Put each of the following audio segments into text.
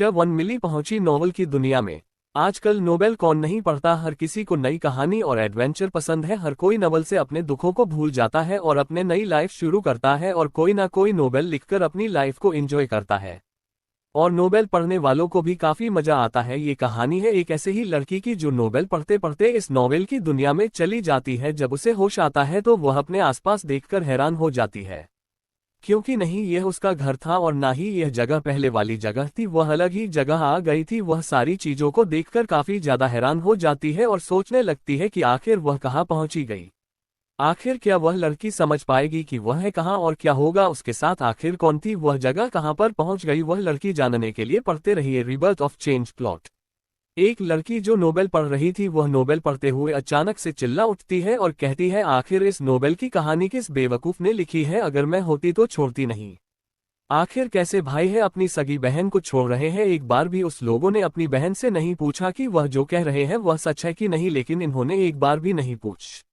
Chapter 1 मिली पहुंची novel की दुनिया में। आजकल नोवेल कौन नहीं पढ़ता, हर किसी को नई कहानी और एडवेंचर पसंद है। हर कोई नोवेल से अपने दुखों को भूल जाता है और अपने नई लाइफ शुरू करता है, और कोई ना कोई नोवेल लिखकर अपनी लाइफ को एंजॉय करता है। और नोवेल पढ़ने वालों को भी काफी मजा आता है। ये कहानी है एक ऐसे ही लड़की की जो नोवेल पढ़ते पढ़ते इस नोवेल की दुनिया में चली जाती है। जब उसे होश आता है तो वह अपने आसपास देखकर हैरान हो जाती है, क्योंकि नहीं यह उसका घर था और ना ही यह जगह पहले वाली जगह थी, वह अलग ही जगह आ गई थी। वह सारी चीजों को देखकर काफी ज्यादा हैरान हो जाती है और सोचने लगती है कि आखिर वह कहाँ पहुंची गई। आखिर क्या वह लड़की समझ पाएगी कि वह है कहाँ और क्या होगा उसके साथ, आखिर कौन थी वह जगह, कहाँ पर पहुंच गई वह लड़की। जानने के लिए पढ़ते रहिए रिबर्थ ऑफ चेंज प्लॉट। एक लड़की जो नोवेल पढ़ रही थी, वह नोवेल पढ़ते हुए अचानक से चिल्ला उठती है और कहती है, आखिर इस नोवेल की कहानी किस बेवकूफ ने लिखी है, अगर मैं होती तो छोड़ती नहीं। आखिर कैसे भाई है अपनी सगी बहन को छोड़ रहे हैं। एक बार भी उस लोगों ने अपनी बहन से नहीं पूछा कि वह जो कह रहे हैं वह सच है कि नहीं, लेकिन इन्होंने एक बार भी नहीं पूछ।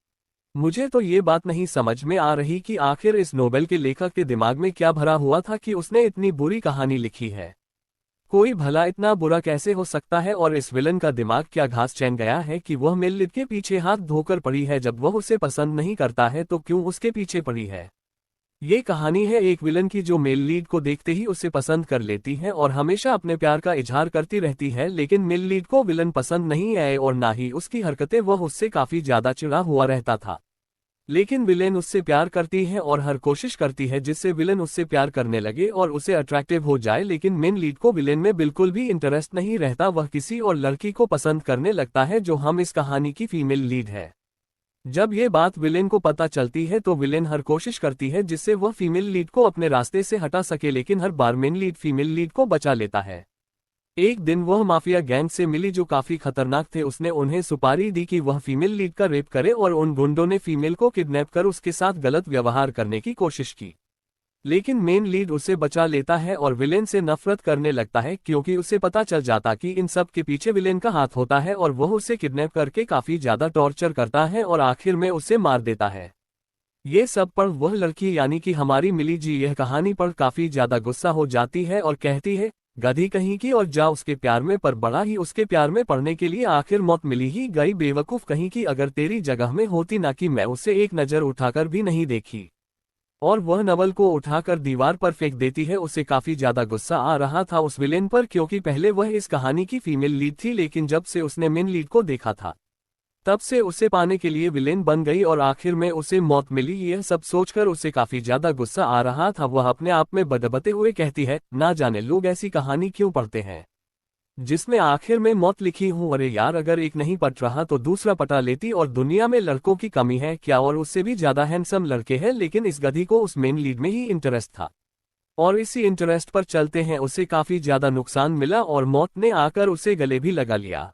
मुझे तो ये बात नहीं समझ में आ रही कि आखिर इस नोवेल के लेखक के दिमाग में क्या भरा हुआ था कि उसने इतनी बुरी कहानी लिखी है। कोई भला इतना बुरा कैसे हो सकता है, और इस विलन का दिमाग क्या घास चैन गया है कि वह मेलिड के पीछे हाथ धोकर पड़ी है। जब वह उसे पसंद नहीं करता है तो क्यों उसके पीछे पड़ी है। ये कहानी है एक विलन की जो मेल लीड को देखते ही उसे पसंद कर लेती है और हमेशा अपने प्यार का इजहार करती रहती है, लेकिन मेल लीड को विलन पसंद नहीं आए और ना ही उसकी हरकतें, वह उससे काफी ज्यादा चिढ़ा हुआ रहता था। लेकिन विलेन उससे प्यार करती है और हर कोशिश करती है जिससे विलेन उससे प्यार करने लगे और उसे अट्रैक्टिव हो जाए, लेकिन मेन लीड को विलेन में बिल्कुल भी इंटरेस्ट नहीं रहता। वह किसी और लड़की को पसंद करने लगता है जो हम इस कहानी की फीमेल लीड है। जब ये बात विलेन को पता चलती है तो विलेन हर कोशिश करती है जिससे वह फीमेल लीड को अपने रास्ते से हटा सके, लेकिन हर बार मेन लीड फीमेल लीड को बचा लेता है। एक दिन वह माफिया गैंग से मिली जो काफी खतरनाक थे। उसने उन्हें सुपारी दी कि वह फीमेल लीड का रेप करे और उन गुंडों ने फीमेल को किडनैप कर उसके साथ गलत व्यवहार करने की कोशिश की, लेकिन मेन लीड उसे बचा लेता है और विलेन से नफरत करने लगता है, क्योंकि उसे पता चल जाता कि इन सब के पीछे विलेन का हाथ होता है और वह उसे किडनैप करके काफी ज्यादा टॉर्चर करता है और आखिर में उसे मार देता है। ये सब पर वह लड़की यानी कि हमारी मिली जी यह कहानी पर काफी ज्यादा गुस्सा हो जाती है और कहती है, गधी कहीं की, और जा उसके प्यार में। पर बड़ा ही उसके प्यार में पड़ने के लिए आखिर मौत मिली ही गई। बेवकूफ कहीं की, अगर तेरी जगह में होती ना कि मैं उसे एक नजर उठाकर भी नहीं देखी। और वह नवल को उठाकर दीवार पर फेंक देती है। उसे काफी ज्यादा गुस्सा आ रहा था उस विलेन पर, क्योंकि पहले वह इस कहानी की फीमेल लीड थी, लेकिन जब से उसने मेन लीड को देखा था तब से उसे पाने के लिए विलेन बन गई और आखिर में उसे मौत मिली। यह सब सोचकर उसे काफी ज्यादा गुस्सा आ रहा था। वह अपने आप में बदबते हुए कहती है, ना जाने लोग ऐसी कहानी क्यों पढ़ते हैं जिसमें आखिर में मौत लिखी हूं। अरे यार, अगर एक नहीं पट रहा तो दूसरा पटा लेती, और दुनिया में लड़कों की कमी है क्या, और उससे भी ज्यादा हैंडसम लड़के हैं, लेकिन इस गधी को उस मेन लीड में ही इंटरेस्ट था और इसी इंटरेस्ट पर चलते हैं उसे काफी ज्यादा नुकसान मिला और मौत ने आकर उसे गले भी लगा लिया।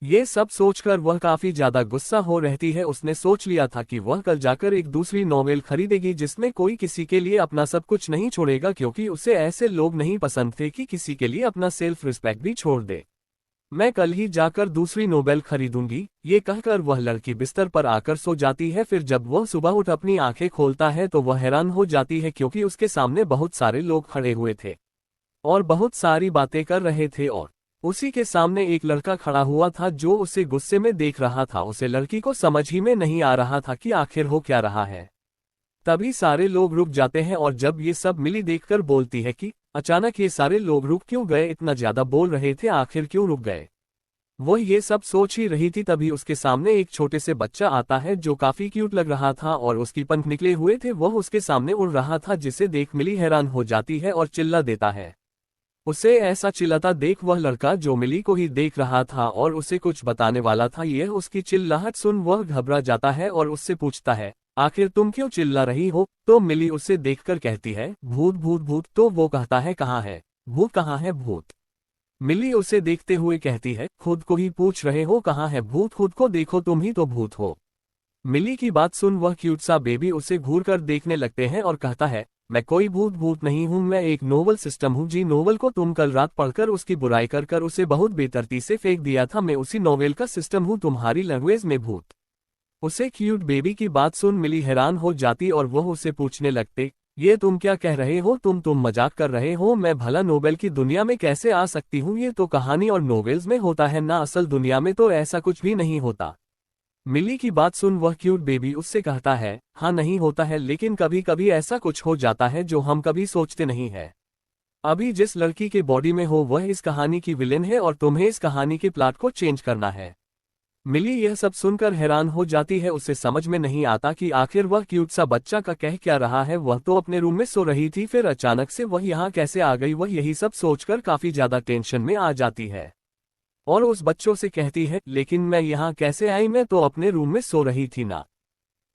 ये सब सोचकर वह काफी ज्यादा गुस्सा हो रहती है। उसने सोच लिया था कि वह कल जाकर एक दूसरी नॉवेल खरीदेगी जिसमें कोई किसी के लिए अपना सब कुछ नहीं छोड़ेगा, क्योंकि उसे ऐसे लोग नहीं पसंद थे कि किसी के लिए अपना सेल्फ रिस्पेक्ट भी छोड़ दे। मैं कल ही जाकर दूसरी नोवेल खरीदूंगी, ये कहकर वह लड़की बिस्तर पर आकर सो जाती है। फिर जब वह सुबह उठ अपनी आंखें खोलता है तो वह हैरान हो जाती है, क्योंकि उसके सामने बहुत सारे लोग खड़े हुए थे और बहुत सारी बातें कर रहे थे, और उसी के सामने एक लड़का खड़ा हुआ था जो उसे गुस्से में देख रहा था। उसे लड़की को समझ ही में नहीं आ रहा था कि आखिर हो क्या रहा है। तभी सारे लोग रुक जाते हैं और जब ये सब मिली देखकर बोलती है कि अचानक ये सारे लोग रुक क्यों गए, इतना ज्यादा बोल रहे थे, आखिर क्यों रुक गए। वो ये सब सोच ही रही थी, तभी उसके सामने एक छोटे से बच्चा आता है जो काफी क्यूट लग रहा था और उसकी पंख निकले हुए थे। वह उसके सामने उड़ रहा था, जिसे देख मिली हैरान हो जाती है और चिल्ला देता है। उसे ऐसा चिल्लाता देख वह लड़का जो मिली को ही देख रहा था और उसे कुछ बताने वाला था, यह उसकी चिल्लाहट सुन वह घबरा जाता है और उससे पूछता है, आखिर तुम क्यों चिल्ला रही हो। तो मिली उसे देखकर कहती है, भूत भूत भूत। तो वो कहता है, कहाँ है भूत, कहाँ है भूत। मिली उसे देखते हुए कहती है, खुद को ही पूछ रहे हो कहाँ है भूत, खुद को देखो, तुम ही तो भूत हो। मिली की बात सुन वह क्यूट सा बेबी उसे घूर कर देखने लगते हैं और कहता है, मैं कोई भूत नहीं हूँ, मैं एक नोवेल सिस्टम हूँ जी। नोवेल को तुम कल रात पढ़कर उसकी बुराई कर कर उसे बहुत बेतरतीब से फेंक दिया था, मैं उसी नोवेल का सिस्टम हूँ तुम्हारी लैंग्वेज में भूत। उसे क्यूट बेबी की बात सुन मिली हैरान हो जाती और वह उसे पूछने लगते, ये तुम क्या कह रहे हो? तुम मजाक कर रहे हो? मैं भला नोबेल की दुनिया में कैसे आ सकती हूँ? ये तो कहानी और नोवेल्स में होता है ना, असल दुनिया में तो ऐसा कुछ भी नहीं होता। मिली की बात सुन वह क्यूट बेबी उससे कहता है, हाँ नहीं होता है, लेकिन कभी कभी ऐसा कुछ हो जाता है जो हम कभी सोचते नहीं है। अभी जिस लड़की के बॉडी में हो वह इस कहानी की विलेन है और तुम्हें इस कहानी के प्लॉट को चेंज करना है। मिली यह सब सुनकर हैरान हो जाती है, उसे समझ में नहीं आता कि आखिर वह क्यूट सा बच्चा का कह क्या रहा है। वह तो अपने रूम में सो रही थी, फिर अचानक से वह यहाँ कैसे आ गई? वह यही सब सोचकर काफी ज्यादा टेंशन में आ जाती है और उस बच्चों से कहती है, लेकिन मैं यहाँ कैसे आई? मैं तो अपने रूम में सो रही थी ना।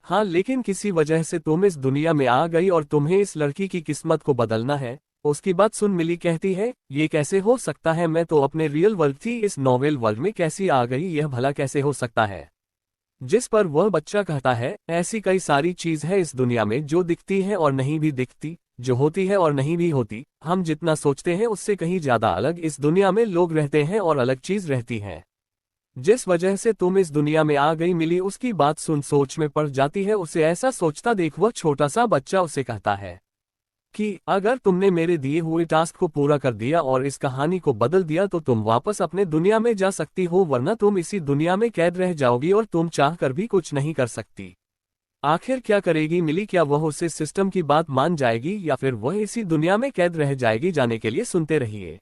हाँ, लेकिन किसी वजह से तुम इस दुनिया में आ गई और तुम्हें इस लड़की की किस्मत को बदलना है। उसकी बात सुन मिली कहती है, ये कैसे हो सकता है? मैं तो अपने रियल वर्ल्ड थी, इस नॉवेल वर्ल्ड में कैसी आ गई? यह भला कैसे हो सकता है? जिस पर वह बच्चा कहता है, ऐसी कई सारी चीज है इस दुनिया में जो दिखती है और नहीं भी दिखती, जो होती है और नहीं भी होती। हम जितना सोचते हैं उससे कहीं ज्यादा अलग इस दुनिया में लोग रहते हैं और अलग चीज रहती है। जिस वजह से तुम इस दुनिया में आ गई। मिली उसकी बात सुन सोच में पड़ जाती है। उसे ऐसा सोचता देख वह छोटा सा बच्चा उसे कहता है कि अगर तुमने मेरे दिए हुए टास्क को पूरा कर दिया और इस कहानी को बदल दिया तो तुम वापस अपने दुनिया में जा सकती हो, वरना तुम इसी दुनिया में कैद रह जाओगी और तुम चाह कर भी कुछ नहीं कर सकती। आखिर क्या करेगी मिली? क्या वह उसे सिस्टम की बात मान जाएगी या फिर वह इसी दुनिया में कैद रह जाएगी? जाने के लिए सुनते रहिए।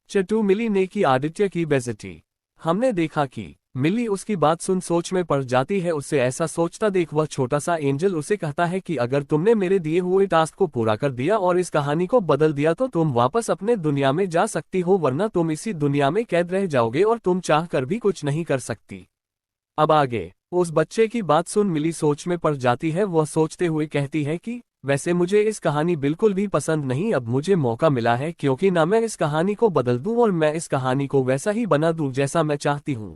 चटू मिली ने की आदित्य की बेइज्जती। हमने देखा कि मिली उसकी बात सुन सोच में पड़ जाती है। उससे ऐसा सोचता देख वह छोटा सा एंजल उसे कहता है कि अगर तुमने मेरे दिए हुए टास्क को पूरा कर दिया और इस कहानी को बदल दिया तो तुम वापस अपने दुनिया में जा सकती हो, वरना तुम इसी दुनिया में कैद रह जाओगे और तुम चाह कर भी कुछ नहीं कर सकती। अब आगे उस बच्चे की बात सुन मिली सोच में पड़ जाती है। वह सोचते हुए कहती है कि वैसे मुझे इस कहानी बिल्कुल भी पसंद नहीं। अब मुझे मौका मिला है क्योंकि ना मैं इस कहानी को बदल दूं और मैं इस कहानी को वैसा ही बना दूं जैसा मैं चाहती हूं।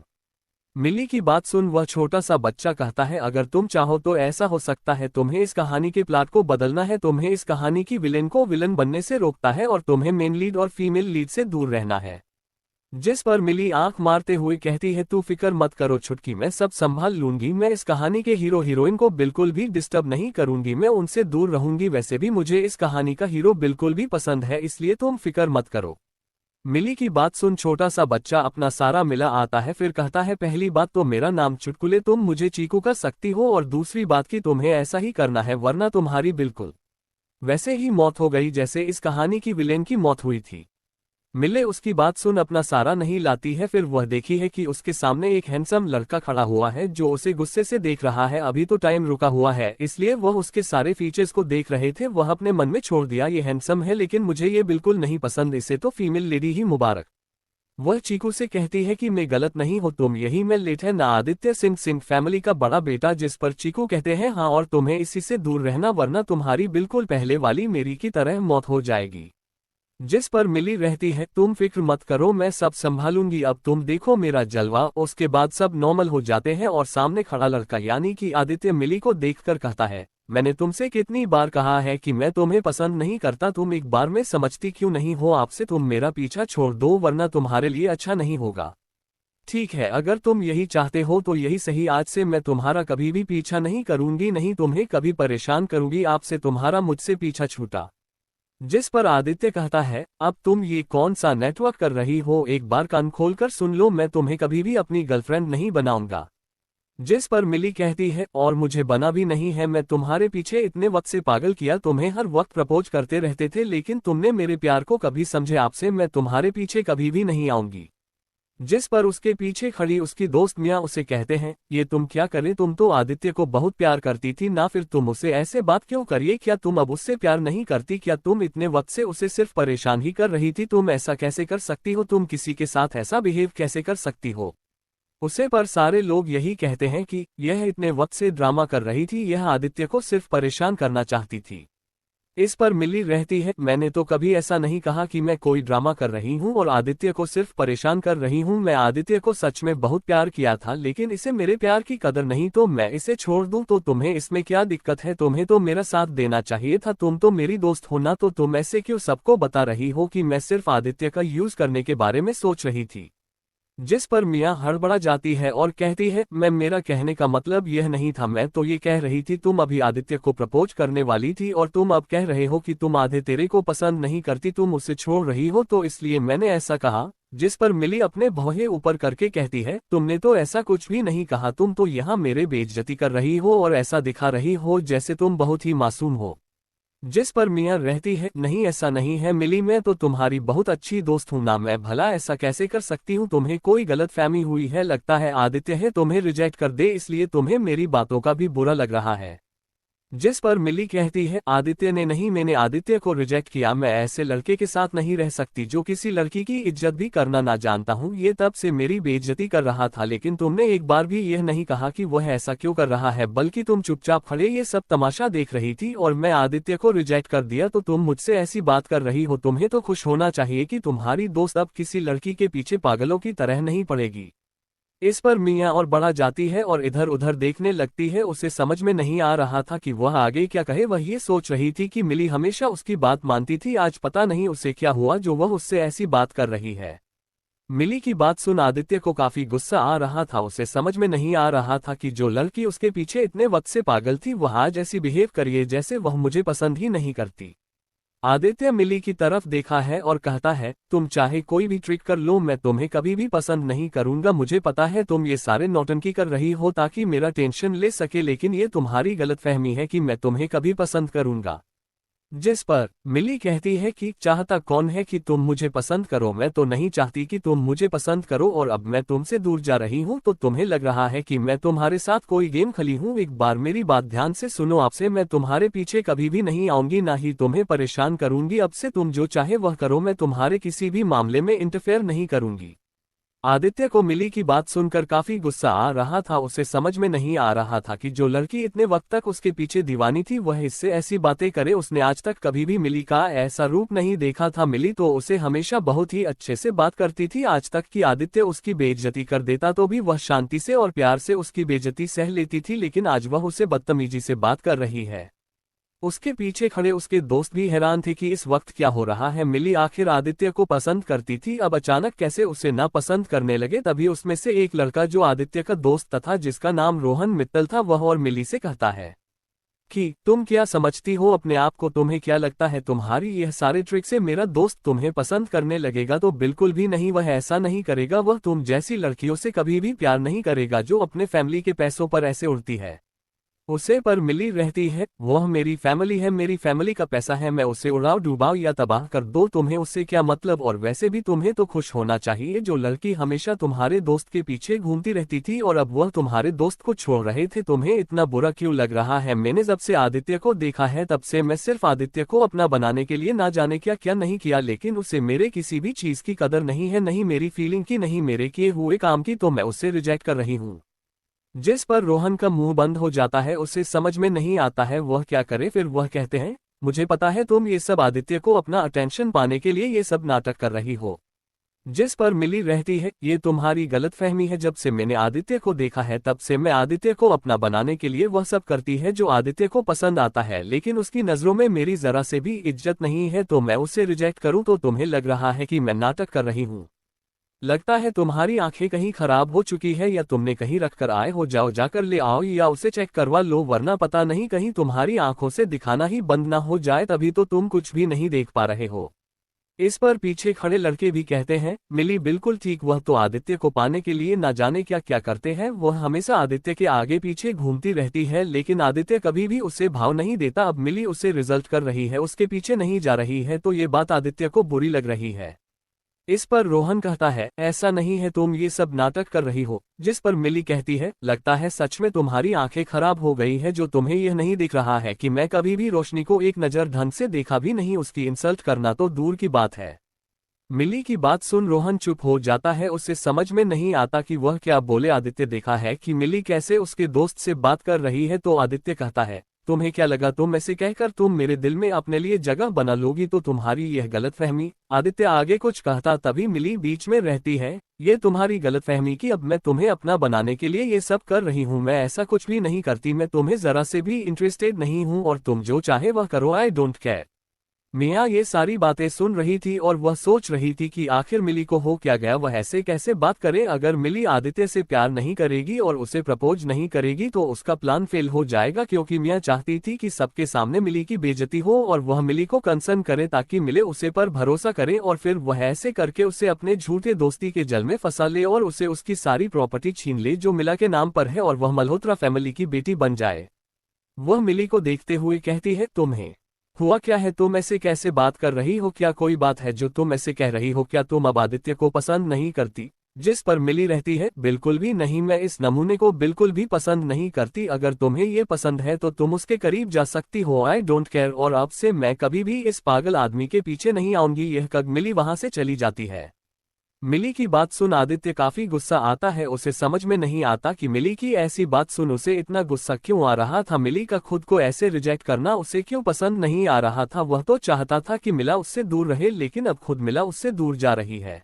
मिली की बात सुन वह छोटा सा बच्चा कहता है, अगर तुम चाहो तो ऐसा हो सकता है। तुम्हें इस कहानी के प्लॉट को बदलना है, तुम्हें इस कहानी की विलेन को विलन बनने से रोकता है और तुम्हें मेन लीड और फीमेल लीड से दूर रहना है। जिस पर मिली आंख मारते हुए कहती है, तू फिक्र मत करो छुटकी, मैं सब संभाल लूंगी। मैं इस कहानी के हीरो हीरोइन को बिल्कुल भी डिस्टर्ब नहीं करूंगी, मैं उनसे दूर रहूंगी। वैसे भी मुझे इस कहानी का हीरो बिल्कुल भी पसंद है, इसलिए तुम फिक्र मत करो। मिली की बात सुन छोटा सा बच्चा अपना सारा मिला आता है, फिर कहता है, पहली बात तो मेरा नाम चुटकुले तुम मुझे चीकू कर सकती हो और दूसरी बात कि तुम्हें ऐसा ही करना है, वरना तुम्हारी बिल्कुल वैसे ही मौत हो गई जैसे इस कहानी की विलेन की मौत हुई थी। मिले उसकी बात सुन अपना सारा नहीं लाती है। फिर वह देखी है कि उसके सामने एक हैंडसम लड़का खड़ा हुआ है जो उसे गुस्से से देख रहा है। अभी तो टाइम रुका हुआ है इसलिए वह उसके सारे फीचर्स को देख रहे थे। वह अपने मन में छोड़ दिया, ये हैंडसम है लेकिन मुझे ये बिल्कुल नहीं पसंद, इसे तो फीमेल लेडी ही मुबारक। वह चीकू से कहती है कि मैं गलत नहीं हो, तुम यही मैं लेट है ना, आदित्य सिंह फैमिली का बड़ा बेटा। जिस पर चीकू कहते हैं, हाँ, और तुम्हें इसी से दूर रहना वरना तुम्हारी बिल्कुल पहले वाली मेरी की तरह मौत हो जाएगी। जिस पर मिली रहती है, तुम फिक्र मत करो, मैं सब संभालूंगी, अब तुम देखो मेरा जलवा। उसके बाद सब नॉर्मल हो जाते हैं और सामने खड़ा लड़का यानी कि आदित्य मिली को देखकर कहता है, मैंने तुमसे कितनी बार कहा है कि मैं तुम्हें पसंद नहीं करता, तुम एक बार में समझती क्यों नहीं हो? आपसे तुम मेरा पीछा छोड़ दो वरना तुम्हारे लिए अच्छा नहीं होगा। ठीक है, अगर तुम यही चाहते हो तो यही सही, आज से मैं तुम्हारा कभी भी पीछा नहीं करूंगी, नहीं तुम्हें कभी परेशान करूंगी, आपसे तुम्हारा मुझसे पीछा छूटा। जिस पर आदित्य कहता है, अब तुम ये कौन सा नेटवर्क कर रही हो, एक बार कान खोलकर सुन लो, मैं तुम्हें कभी भी अपनी गर्लफ्रेंड नहीं बनाऊंगा। जिस पर मिली कहती है, और मुझे बना भी नहीं है, मैं तुम्हारे पीछे इतने वक्त से पागल किया, तुम्हें हर वक्त प्रपोज करते रहते थे लेकिन तुमने मेरे प्यार को कभी समझे, आपसे मैं तुम्हारे पीछे कभी भी नहीं आऊंगी। जिस पर उसके पीछे खड़ी उसकी दोस्त मियाँ उसे कहते हैं, ये तुम क्या करें, तुम तो आदित्य को बहुत प्यार करती थी ना, फिर तुम उसे ऐसे बात क्यों करिए, क्या तुम अब उससे प्यार नहीं करती? क्या तुम इतने वक्त से उसे सिर्फ परेशान ही कर रही थी? तुम ऐसा कैसे कर सकती हो? तुम किसी के साथ ऐसा बिहेव कैसे कर सकती हो? उसे पर सारे लोग यही कहते हैं कि यह इतने वक्त से ड्रामा कर रही थी, यह आदित्य को सिर्फ परेशान करना चाहती थी। इस पर मिली रहती है, मैंने तो कभी ऐसा नहीं कहा कि मैं कोई ड्रामा कर रही हूं और आदित्य को सिर्फ परेशान कर रही हूं। मैं आदित्य को सच में बहुत प्यार किया था लेकिन इसे मेरे प्यार की कदर नहीं, तो मैं इसे छोड़ दूं तो तुम्हें इसमें क्या दिक्कत है? तुम्हें तो मेरा साथ देना चाहिए था, तुम तो मेरी दोस्त हो ना, तो तुम ऐसे क्यों सबको बता रही हो कि मैं सिर्फ आदित्य का यूज करने के बारे में सोच रही थी? जिस पर मियाँ हड़बड़ा जाती है और कहती है, मैं मेरा कहने का मतलब यह नहीं था, मैं तो ये कह रही थी तुम अभी आदित्य को प्रपोज करने वाली थी और तुम अब कह रहे हो कि तुम आधे तेरे को पसंद नहीं करती, तुम उसे छोड़ रही हो, तो इसलिए मैंने ऐसा कहा। जिस पर मिली अपने भौहे ऊपर करके कहती है, तुमने तो ऐसा कुछ भी नहीं कहा, तुम तो यहाँ मेरे बेइज्जती कर रही हो और ऐसा दिखा रही हो जैसे तुम बहुत ही मासूम हो। जिस पर मियाँ रहती है, नहीं ऐसा नहीं है मिली, मैं तो तुम्हारी बहुत अच्छी दोस्त हूं ना, मैं भला ऐसा कैसे कर सकती हूँ, तुम्हें कोई गलतफहमी हुई है, लगता है आदित्य है तुम्हें रिजेक्ट कर दे इसलिए तुम्हें मेरी बातों का भी बुरा लग रहा है। जिस पर मिली कहती है, आदित्य ने नहीं, मैंने आदित्य को रिजेक्ट किया, मैं ऐसे लड़के के साथ नहीं रह सकती जो किसी लड़की की इज्जत भी करना ना जानता हूँ, ये तब से मेरी बेइज्जती कर रहा था, लेकिन तुमने एक बार भी यह नहीं कहा कि वह ऐसा क्यों कर रहा है, बल्कि तुम चुपचाप खड़े ये सब तमाशा देख रही थी और मैं आदित्य को रिजेक्ट कर दिया तो तुम मुझसे ऐसी बात कर रही हो। तुम्हें तो खुश होना चाहिए कि तुम्हारी दोस्त अब किसी लड़की के पीछे पागलों की तरह नहीं पड़ेगी। इस पर मियाँ और बढ़ा जाती है और इधर उधर देखने लगती है, उसे समझ में नहीं आ रहा था कि वह आगे क्या कहे। वह ये सोच रही थी कि मिली हमेशा उसकी बात मानती थी, आज पता नहीं उसे क्या हुआ जो वह उससे ऐसी बात कर रही है। मिली की बात सुन आदित्य को काफी गुस्सा आ रहा था, उसे समझ में नहीं आ रहा था कि जो लड़की उसके पीछे इतने वक्त से पागल थी वह आज ऐसी बिहेव करिए जैसे वह मुझे पसंद ही नहीं करती। आदित्य मिली की तरफ देखा है और कहता है, तुम चाहे कोई भी ट्रिक कर लो, मैं तुम्हें कभी भी पसंद नहीं करूंगा, मुझे पता है तुम ये सारे नौटंकी कर रही हो ताकि मेरा टेंशन ले सके, लेकिन ये तुम्हारी गलतफहमी है कि मैं तुम्हें कभी पसंद करूंगा। जिस पर मिली कहती है कि चाहता कौन है कि तुम मुझे पसंद करो, मैं तो नहीं चाहती कि तुम मुझे पसंद करो और अब मैं तुमसे दूर जा रही हूँ तो तुम्हें लग रहा है कि मैं तुम्हारे साथ कोई गेम खेली हूँ। एक बार मेरी बात ध्यान से सुनो, आपसे मैं तुम्हारे पीछे कभी भी नहीं आऊंगी, ना ही तुम्हें परेशान करूंगी, अब से तुम जो चाहे वह करो, मैं तुम्हारे किसी भी मामले में इंटरफेयर नहीं करूंगी। आदित्य को मिली की बात सुनकर काफी गुस्सा आ रहा था, उसे समझ में नहीं आ रहा था कि जो लड़की इतने वक्त तक उसके पीछे दीवानी थी वह इससे ऐसी बातें करे। उसने आज तक कभी भी मिली का ऐसा रूप नहीं देखा था, मिली तो उसे हमेशा बहुत ही अच्छे से बात करती थी, आज तक कि आदित्य उसकी बेइज्जती कर देता तो भी वह शांति से और प्यार से उसकी बेइज्जती सह लेती थी, लेकिन आज वह उसे बदतमीजी से बात कर रही है। उसके पीछे खड़े उसके दोस्त भी हैरान थे कि इस वक्त क्या हो रहा है। मिली आखिर आदित्य को पसंद करती थी, अब अचानक कैसे उसे ना पसंद करने लगे। तभी उसमें से एक लड़का जो आदित्य का दोस्त था जिसका नाम रोहन मित्तल था, वह और मिली से कहता है कि तुम क्या समझती हो अपने आप को, तुम्हें क्या लगता है तुम्हारी यह सारे ट्रिक से मेरा दोस्त तुम्हें पसंद करने लगेगा? तो बिल्कुल भी नहीं, वह ऐसा नहीं करेगा, वह तुम जैसी लड़कियों से कभी भी प्यार नहीं करेगा जो अपने फैमिली के पैसों पर ऐसे उड़ती है। उसे पर मिली रहती है, वह मेरी फैमिली है, मेरी फैमिली का पैसा है, मैं उसे उड़ाओ डुबाओ या तबाह कर दो, तुम्हें उससे क्या मतलब? और वैसे भी तुम्हें तो खुश होना चाहिए, जो लड़की हमेशा तुम्हारे दोस्त के पीछे घूमती रहती थी और अब वह तुम्हारे दोस्त को छोड़ रहे थे, तुम्हें इतना बुरा क्यों लग रहा है? मैंने जब से आदित्य को देखा है तब से मैं सिर्फ आदित्य को अपना बनाने के लिए ना जाने क्या क्या नहीं किया, लेकिन उसे मेरे किसी भी चीज की कदर नहीं है, नहीं मेरी फीलिंग की, नहीं मेरे किए हुए काम की, तो मैं उसे रिजेक्ट कर रही हूँ। जिस पर रोहन का मुंह बंद हो जाता है, उसे समझ में नहीं आता है वह क्या करे। फिर वह कहते हैं, मुझे पता है तुम ये सब आदित्य को अपना अटेंशन पाने के लिए ये सब नाटक कर रही हो। जिस पर मिली रहती है, ये तुम्हारी गलतफहमी है, जब से मैंने आदित्य को देखा है तब से मैं आदित्य को अपना बनाने के लिए वह सब करती है जो आदित्य को पसंद आता है, लेकिन उसकी नजरों में मेरी जरा से भी इज्जत नहीं है, तो मैं उसे रिजेक्ट करूं तो तुम्हें लग रहा है कि मैं नाटक कर रही हूं। लगता है तुम्हारी आंखें कहीं खराब हो चुकी है या तुमने कहीं रख कर आए हो, जाओ जाकर ले आओ या उसे चेक करवा लो, वरना पता नहीं कहीं तुम्हारी आंखों से दिखाना ही बंद ना हो जाए, तभी तो तुम कुछ भी नहीं देख पा रहे हो। इस पर पीछे खड़े लड़के भी कहते हैं, मिली बिल्कुल ठीक, वह तो आदित्य को पाने के लिए ना जाने क्या क्या करते हैं, वह हमेशा आदित्य के आगे पीछे घूमती रहती है, लेकिन आदित्य कभी भी उसे भाव नहीं देता। अब मिली उसे रिजल्ट कर रही है, उसके पीछे नहीं जा रही है, तो ये बात आदित्य को बुरी लग रही है। इस पर रोहन कहता है, ऐसा नहीं है, तुम ये सब नाटक कर रही हो। जिस पर मिली कहती है, लगता है सच में तुम्हारी आंखें खराब हो गई है, जो तुम्हें यह नहीं दिख रहा है कि मैं कभी भी रोशनी को एक नजर ढंग से देखा भी नहीं, उसकी इंसल्ट करना तो दूर की बात है। मिली की बात सुन रोहन चुप हो जाता है, उसे समझ में नहीं आता कि वह क्या बोले। आदित्य देखा है कि मिली कैसे उसके दोस्त से बात कर रही है, तो आदित्य कहता है, तुम्हें क्या लगा तुम ऐसे कहकर तुम मेरे दिल में अपने लिए जगह बना लोगी, तो तुम्हारी यह गलतफहमी। आदित्य आगे कुछ कहता तभी मिली बीच में रहती है, ये तुम्हारी गलतफहमी कि अब मैं तुम्हें अपना बनाने के लिए ये सब कर रही हूँ, मैं ऐसा कुछ भी नहीं करती, मैं तुम्हें जरा से भी इंटरेस्टेड नहीं हूँ और तुम जो चाहे वह करो, आई डोंट केयर। मिया ये सारी बातें सुन रही थी और वह सोच रही थी कि आखिर मिली को हो क्या गया, वह ऐसे कैसे बात करे। अगर मिली आदित्य से प्यार नहीं करेगी और उसे प्रपोज नहीं करेगी तो उसका प्लान फेल हो जाएगा, क्योंकि मिया चाहती थी कि सबके सामने मिली की बेइज्जती हो और वह मिली को कंसर्न करे ताकि मिले उसे पर भरोसा करे और फिर वह ऐसे करके उसे अपने झूठे दोस्ती के जल में फंसा ले और उसे उसकी सारी प्रॉपर्टी छीन ले जो मिला के नाम पर है और वह मल्होत्रा फैमिली की बेटी बन जाए। वह मिली को देखते हुए कहती है, तुम्हें हुआ क्या है, तुम ऐसे कैसे बात कर रही हो, क्या कोई बात है जो तुम ऐसे कह रही हो, क्या तुम अब आदित्य को पसंद नहीं करती? जिस पर मिली रहती है, बिल्कुल भी नहीं, मैं इस नमूने को बिल्कुल भी पसंद नहीं करती। अगर तुम्हें ये पसंद है तो तुम उसके करीब जा सकती हो, आई डोंट केयर, और अब से मैं कभी भी इस पागल आदमी के पीछे नहीं आऊंगी। यह कग मिली वहां से चली जाती है। मिली की बात सुन आदित्य काफी गुस्सा आता है। उसे समझ में नहीं आता कि मिली की ऐसी बात सुन उसे इतना गुस्सा क्यों आ रहा था। मिली का खुद को ऐसे रिजेक्ट करना उसे क्यों पसंद नहीं आ रहा था। वह तो चाहता था कि मिला उससे दूर रहे, लेकिन अब खुद मिला उससे दूर जा रही है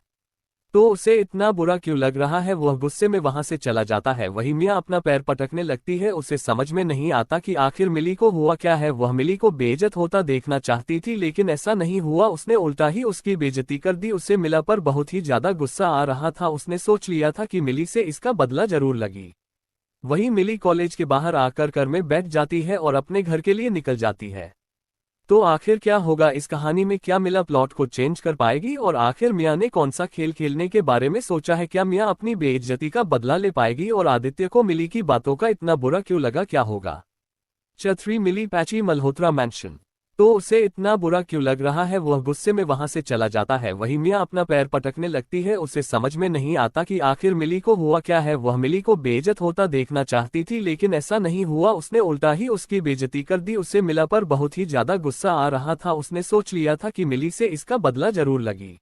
तो उसे इतना बुरा क्यों लग रहा है। वह गुस्से में वहां से चला जाता है। वही मिया अपना पैर पटकने लगती है। उसे समझ में नहीं आता कि आखिर मिली को हुआ क्या है। वह मिली को बेइज्जत होता देखना चाहती थी, लेकिन ऐसा नहीं हुआ, उसने उल्टा ही उसकी बेइज्जती कर दी। उसे मिला पर बहुत ही ज्यादा गुस्सा आ रहा था। उसने सोच लिया था कि मिली से इसका बदला जरूर लगी। वही मिली कॉलेज के बाहर आकर घर में बैठ जाती है और अपने घर के लिए निकल जाती है। तो आखिर क्या होगा इस कहानी में? क्या मिला प्लॉट को चेंज कर पाएगी? और आखिर मिया ने कौन सा खेल खेलने के बारे में सोचा है? क्या मिया अपनी बेइज्जती का बदला ले पाएगी? और आदित्य को मिली की बातों का इतना बुरा क्यों लगा? क्या होगा? चौथी मिली पैची मल्होत्रा मैंशन। तो उसे इतना बुरा क्यों लग रहा है? वह गुस्से में वहां से चला जाता है। वही मिया अपना पैर पटकने लगती है। उसे समझ में नहीं आता कि आखिर मिली को हुआ क्या है। वह मिली को बेइज्जत होता देखना चाहती थी, लेकिन ऐसा नहीं हुआ, उसने उल्टा ही उसकी बेइज्जती कर दी। उसे मिला पर बहुत ही ज्यादा गुस्सा आ रहा था। उसने सोच लिया था कि मिली से इसका बदला जरूर लगी।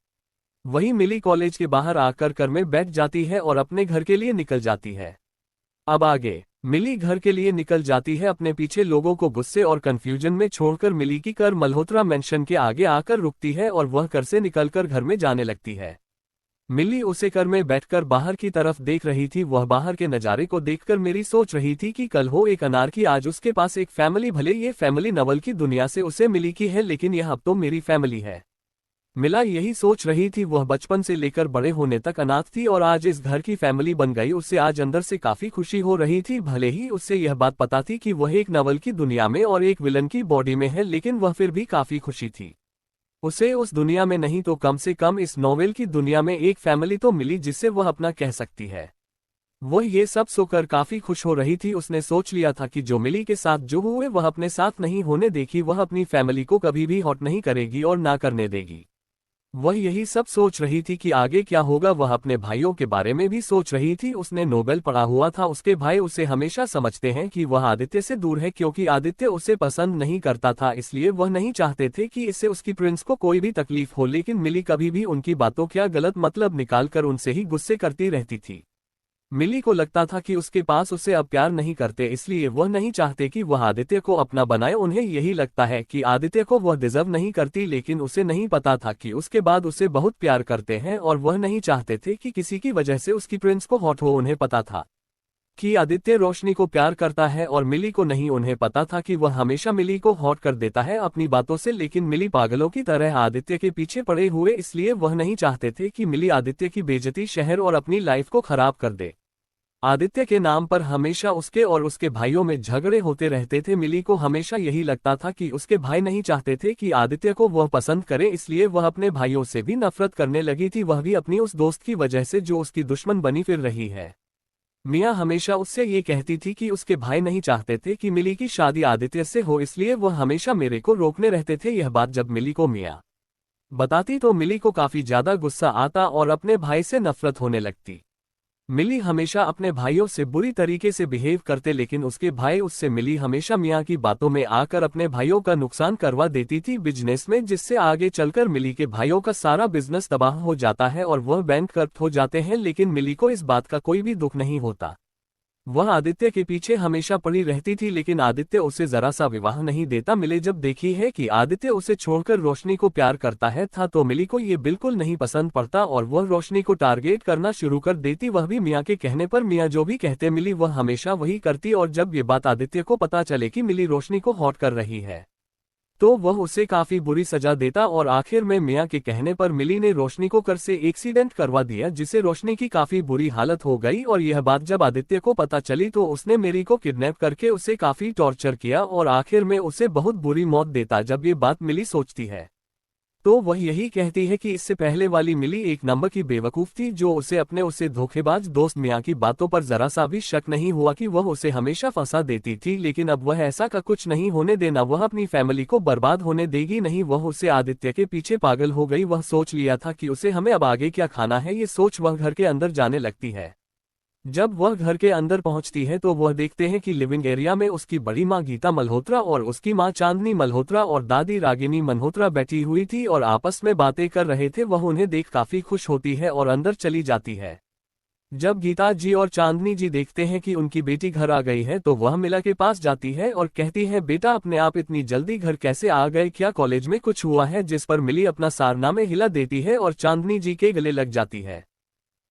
वही मिली कॉलेज के बाहर आकर घर में बैठ जाती है और अपने घर के लिए निकल जाती है। अब आगे मिली घर के लिए निकल जाती है। अपने पीछे लोगों को गुस्से और कंफ्यूजन में छोड़कर मिली की कार मल्होत्रा मेंशन के आगे आकर रुकती है और वह घर से निकलकर घर में जाने लगती है। मिली उसे कार में बैठकर बाहर की तरफ देख रही थी। वह बाहर के नज़ारे को देखकर मेरी सोच रही थी कि कल हो एक अनारकी, आज उसके पास एक फैमिली। भले ये फैमिली नवल की दुनिया से उसे मिली की है, लेकिन यह अब तो मेरी फैमिली है। मिला यही सोच रही थी। वह बचपन से लेकर बड़े होने तक अनाथ थी और आज इस घर की फैमिली बन गई। उसे आज अंदर से काफी खुशी हो रही थी। भले ही उससे यह बात पता थी कि वह एक नवल की दुनिया में और एक विलन की बॉडी में है, लेकिन वह फिर भी काफी खुशी थी। उसे उस दुनिया में नहीं तो कम से कम इस नॉवेल की दुनिया में एक फैमिली तो मिली जिससे वह अपना कह सकती है। वह ये सब सोकर काफी खुश हो रही थी। उसने सोच लिया था कि जो मिली के साथ जो हुए वह अपने साथ नहीं होने देगी। वह अपनी फैमिली को कभी भी हॉट नहीं करेगी और ना करने देगी। वह यही सब सोच रही थी कि आगे क्या होगा। वह अपने भाइयों के बारे में भी सोच रही थी। उसने नोबेल पढ़ा हुआ था। उसके भाई उसे हमेशा समझते हैं कि वह आदित्य से दूर है, क्योंकि आदित्य उसे पसंद नहीं करता था, इसलिए वह नहीं चाहते थे कि इससे उसकी प्रिंस को कोई भी तकलीफ हो। लेकिन मिली कभी भी उनकी बातों का गलत मतलब निकालकर उनसे ही गुस्से करती रहती थी। मिली को लगता था कि उसके पास उसे अब प्यार नहीं करते, इसलिए वह नहीं चाहते कि वह आदित्य को अपना बनाए। उन्हें यही लगता है कि आदित्य को वह डिजर्व नहीं करती, लेकिन उसे नहीं पता था कि उसके बाद उसे बहुत प्यार करते हैं और वह नहीं चाहते थे कि किसी की वजह से उसकी प्रिंस को हॉट हो। उन्हें पता था कि आदित्य रोशनी को प्यार करता है और मिली को नहीं। उन्हें पता था कि वह हमेशा मिली को हॉट कर देता है अपनी बातों से, लेकिन मिली पागलों की तरह आदित्य के पीछे पड़े हुए, इसलिए वह नहीं चाहते थे कि मिली आदित्य की बेइज्जती शहर और अपनी लाइफ को खराब कर दे। आदित्य के नाम पर हमेशा उसके और उसके भाइयों में झगड़े होते रहते थे। मिली को हमेशा यही लगता था कि उसके भाई नहीं चाहते थे कि आदित्य को वह पसंद करे, इसलिए वह अपने भाइयों से भी नफरत करने लगी थी, वह भी अपनी उस दोस्त की वजह से जो उसकी दुश्मन बनी फिर रही है। मिया हमेशा उससे ये कहती थी कि उसके भाई नहीं चाहते थे कि मिली की शादी आदित्य से हो, इसलिए वह हमेशा मेरे को रोकने रहते थे। यह बात जब मिली को मिया बताती तो मिली को काफी ज्यादा गुस्सा आता और अपने भाई से नफरत होने लगती। मिली हमेशा अपने भाइयों से बुरी तरीके से बिहेव करते, लेकिन उसके भाई उससे मिली हमेशा मियाँ की बातों में आकर अपने भाइयों का नुकसान करवा देती थी बिजनेस में, जिससे आगे चलकर मिली के भाइयों का सारा बिजनेस तबाह हो जाता है और वह बैंकक्रप्ट हो जाते हैं। लेकिन मिली को इस बात का कोई भी दुख नहीं होता। वह आदित्य के पीछे हमेशा पड़ी रहती थी, लेकिन आदित्य उसे जरा सा विवाह नहीं देता। मिली जब देखी है कि आदित्य उसे छोड़कर रोशनी को प्यार करता है था तो मिली को ये बिल्कुल नहीं पसंद पड़ता और वह रोशनी को टारगेट करना शुरू कर देती, वह भी मियाँ के कहने पर। मियाँ जो भी कहते मिली वह हमेशा वही करती, और जब ये बात आदित्य को पता चले कि मिली रोशनी को हॉट कर रही है तो वह उसे काफी बुरी सजा देता और आखिर में मियां के कहने पर मिली ने रोशनी को कार से एक्सीडेंट करवा दिया, जिससे रोशनी की काफी बुरी हालत हो गई। और यह बात जब आदित्य को पता चली तो उसने मेरी को किडनैप करके उसे काफी टॉर्चर किया और आखिर में उसे बहुत बुरी मौत देता। जब ये बात मिली सोचती है तो वह यही कहती है कि इससे पहले वाली मिली एक नंबर की बेवकूफ थी, जो उसे धोखेबाज दोस्त मियां की बातों पर जरा सा भी शक नहीं हुआ कि वह उसे हमेशा फंसा देती थी। लेकिन अब वह ऐसा का कुछ नहीं होने देना, वह अपनी फैमिली को बर्बाद होने देगी नहीं। वह उसे आदित्य के पीछे पागल हो गई। वह सोच लिया था कि उसे हमें अब आगे क्या खाना है, ये सोच वह घर के अंदर जाने लगती है। जब वह घर के अंदर पहुंचती है तो वह देखते हैं कि लिविंग एरिया में उसकी बड़ी मां गीता मल्होत्रा और उसकी मां चांदनी मल्होत्रा और दादी रागिनी मल्होत्रा बैठी हुई थी और आपस में बातें कर रहे थे। वह उन्हें देख काफी खुश होती है और अंदर चली जाती है। जब गीता जी और चांदनी जी देखते हैं कि उनकी बेटी घर आ गई है तो वह मिला के पास जाती है और कहती है, बेटा अपने आप इतनी जल्दी घर कैसे आ गए, क्या कॉलेज में कुछ हुआ है? जिस पर मिली अपना सारनामे हिला देती है और चांदनी जी के गले लग जाती है।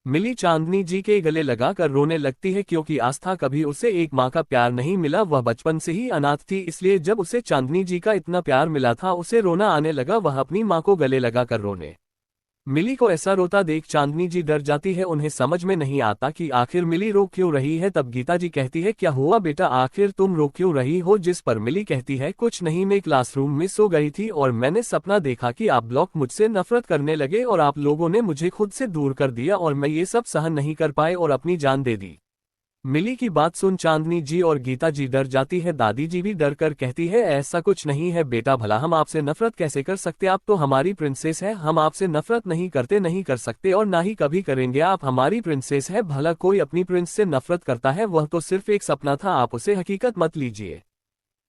मिली चांदनी जी के गले लगाकर रोने लगती है क्योंकि आस्था कभी उसे एक माँ का प्यार नहीं मिला। वह बचपन से ही अनाथ थी, इसलिए जब उसे चांदनी जी का इतना प्यार मिला था उसे रोना आने लगा। वह अपनी माँ को गले लगाकर रोने मिली को ऐसा रोता देख चांदनी जी डर जाती है। उन्हें समझ में नहीं आता कि आखिर मिली रो क्यों रही है। तब गीता जी कहती है, क्या हुआ बेटा, आखिर तुम रो क्यों रही हो? जिस पर मिली कहती है, कुछ नहीं, मैं क्लासरूम में सो गई थी और मैंने सपना देखा कि आप लोग मुझसे नफरत करने लगे और आप लोगों ने मुझे खुद से दूर कर दिया और मैं ये सब सहन नहीं कर पाए और अपनी जान दे दी। मिली की बात सुन चांदनी जी और गीता जी डर जाती है। दादी जी भी डर कर कहती है, ऐसा कुछ नहीं है बेटा, भला हम आपसे नफरत कैसे कर सकते, आप तो हमारी प्रिंसेस है, हम आपसे नफरत नहीं कर सकते और ना ही कभी करेंगे, आप हमारी प्रिंसेस है। भला कोई अपनी प्रिंस से नफरत करता है? वह तो सिर्फ एक सपना था, आप उसे हकीकत मत लीजिए।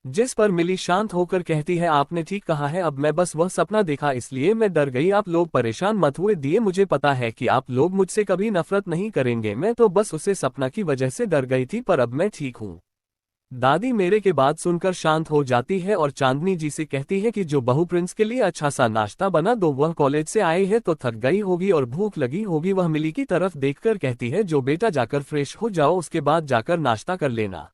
जिस पर मिली शांत होकर कहती है, आपने ठीक कहा है, अब मैं बस वह सपना देखा इसलिए मैं डर गई, आप लोग परेशान मत हुए दिए, मुझे पता है कि आप लोग मुझसे कभी नफरत नहीं करेंगे, मैं तो बस उसे सपना की वजह से डर गई थी, पर अब मैं ठीक हूँ। दादी मेरे के बात सुनकर शांत हो जाती है और चांदनी जी से कहती है कि जो बहू प्रिंस के लिए अच्छा सा नाश्ता बना दो, वह कॉलेज से आए है तो थक गई होगी और भूख लगी होगी। वह मिली की तरफ देखकर कहती है, जो बेटा जाकर फ्रेश हो जाओ, उसके बाद जाकर नाश्ता कर लेना।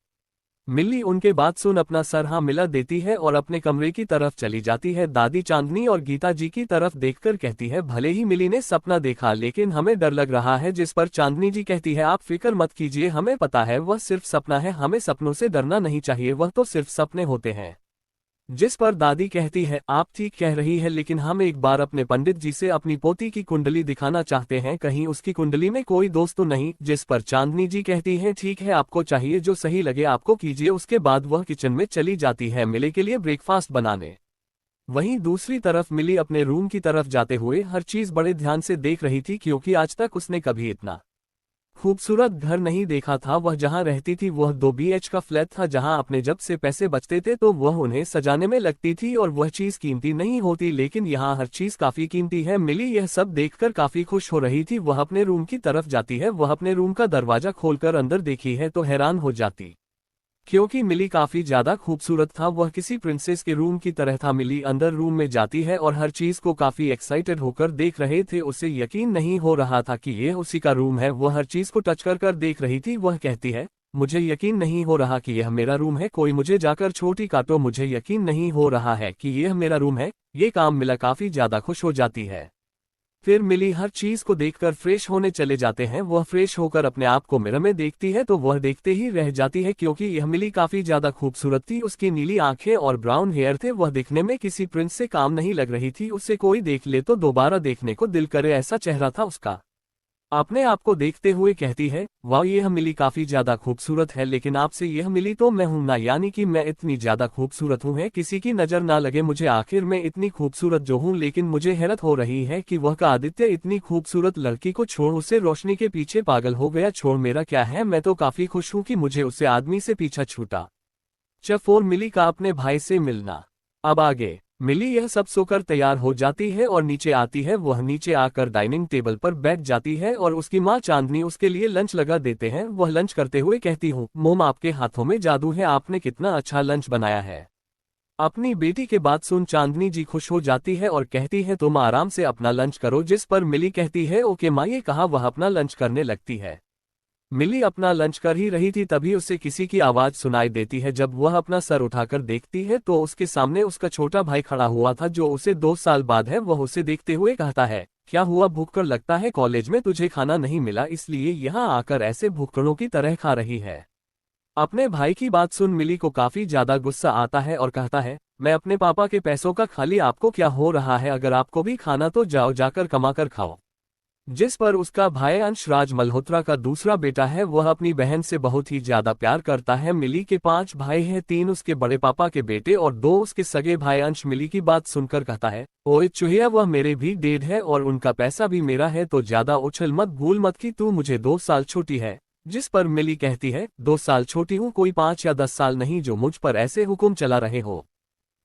मिली उनके बात सुन अपना सर हाँ मिला देती है और अपने कमरे की तरफ चली जाती है। दादी चांदनी और गीता जी की तरफ देखकर कहती है, भले ही मिली ने सपना देखा लेकिन हमें डर लग रहा है। जिस पर चांदनी जी कहती है, आप फिक्र मत कीजिए, हमें पता है वह सिर्फ सपना है, हमें सपनों से डरना नहीं चाहिए, वह तो सिर्फ सपने होते हैं। जिस पर दादी कहती है, आप ठीक कह रही है, लेकिन हम एक बार अपने पंडित जी से अपनी पोती की कुंडली दिखाना चाहते हैं, कहीं उसकी कुंडली में कोई दोस्त तो नहीं। जिस पर चांदनी जी कहती है, ठीक है, आपको चाहिए जो सही लगे आपको कीजिए। उसके बाद वह किचन में चली जाती है मिली के लिए ब्रेकफास्ट बनाने। वहीं दूसरी तरफ मिली अपने रूम की तरफ जाते हुए हर चीज बड़े ध्यान से देख रही थी, क्योंकि आज तक उसने कभी इतना खूबसूरत घर नहीं देखा था। वह जहां रहती थी वह 2 BH का फ्लैट था, जहां अपने जब से पैसे बचते थे तो वह उन्हें सजाने में लगती थी और वह चीज कीमती नहीं होती, लेकिन यहाँ हर चीज काफी कीमती है। मिली यह सब देखकर काफी खुश हो रही थी। वह अपने रूम की तरफ जाती है। वह अपने रूम का दरवाजा खोलकर अंदर देखी है तो हैरान हो जाती, क्योंकि मिली काफी ज्यादा खूबसूरत था, वह किसी प्रिंसेस के रूम की तरह था। मिली अंदर रूम में जाती है और हर चीज को काफी एक्साइटेड होकर देख रहे थे। उसे यकीन नहीं हो रहा था कि यह उसी का रूम है। वह हर चीज को टच कर कर देख रही थी। वह कहती है, मुझे यकीन नहीं हो रहा कि यह मेरा रूम है, कोई मुझे जाकर छोटी काटो, मुझे यकीन नहीं हो रहा है कि यह मेरा रूम है। ये काम मिला काफी ज्यादा खुश हो जाती है। फिर मिली हर चीज को देखकर फ्रेश होने चले जाते हैं। वह फ्रेश होकर अपने आप को मिरर में देखती है तो वह देखते ही रह जाती है, क्योंकि यह मिली काफी ज्यादा खूबसूरत थी। उसकी नीली आंखें और ब्राउन हेयर थे। वह दिखने में किसी प्रिंस से काम नहीं लग रही थी। उसे कोई देख ले तो दोबारा देखने को दिल करे, ऐसा चेहरा था उसका। अपने आप को देखते हुए कहती है, वाह यह मिली काफी ज्यादा खूबसूरत है, लेकिन आपसे यह मिली तो मैं हूं ना, यानी कि मैं इतनी ज्यादा खूबसूरत हूं है किसी की नजर ना लगे मुझे, आखिर मैं इतनी खूबसूरत जो हूं। लेकिन मुझे हैरत हो रही है कि वह का आदित्य इतनी खूबसूरत लड़की को छोड़ उसे रोशनी के पीछे पागल हो गया। छोड़ मेरा क्या है, मैं तो काफी खुश हूं कि मुझे उसे आदमी से पीछा छूटा। चफोर मिली का अपने भाई से मिलना। अब आगे मिली यह सब सोकर तैयार हो जाती है और नीचे आती है। वह नीचे आकर डाइनिंग टेबल पर बैठ जाती है और उसकी माँ चांदनी उसके लिए लंच लगा देते हैं। वह लंच करते हुए कहती हूँ, मोम आपके हाथों में जादू है, आपने कितना अच्छा लंच बनाया है। अपनी बेटी के बात सुन चांदनी जी खुश हो जाती है और कहती है, तुम आराम से अपना लंच करो। जिस पर मिली कहती है, ओके माँ। ये कहा वह अपना लंच करने लगती है। मिली अपना लंच कर ही रही थी, तभी उसे किसी की आवाज सुनाई देती है। जब वह अपना सर उठाकर देखती है तो उसके सामने उसका छोटा भाई खड़ा हुआ था, जो उसे 2 साल बाद है। वह उसे देखते हुए कहता है, क्या हुआ, भूखकर लगता है? कॉलेज में तुझे खाना नहीं मिला इसलिए यहाँ आकर ऐसे भूखड़ों की तरह खा रही है। अपने भाई की बात सुन मिली को काफी ज्यादा गुस्सा आता है और कहता है, मैं अपने पापा के पैसों का खाली, आपको क्या हो रहा है? अगर आपको भी खाना तो जाओ, जाकर कमा कर खाओ। जिस पर उसका भाई अंश राज मल्होत्रा का दूसरा बेटा है, वह अपनी बहन से बहुत ही ज्यादा प्यार करता है। मिली के 5 भाई हैं, 3 उसके बड़े पापा के बेटे और 2 उसके सगे भाई। अंश मिली की बात सुनकर कहता है, ओए चूहिया, वह मेरे भी डेड है और उनका पैसा भी मेरा है, तो ज्यादा उछल मत, भूल मत कि तू मुझे 2 साल छोटी है। जिस पर मिली कहती है, 2 साल छोटी हूँ, कोई 5 या 10 साल नहीं जो मुझ पर ऐसे हुक्म चला रहे हो।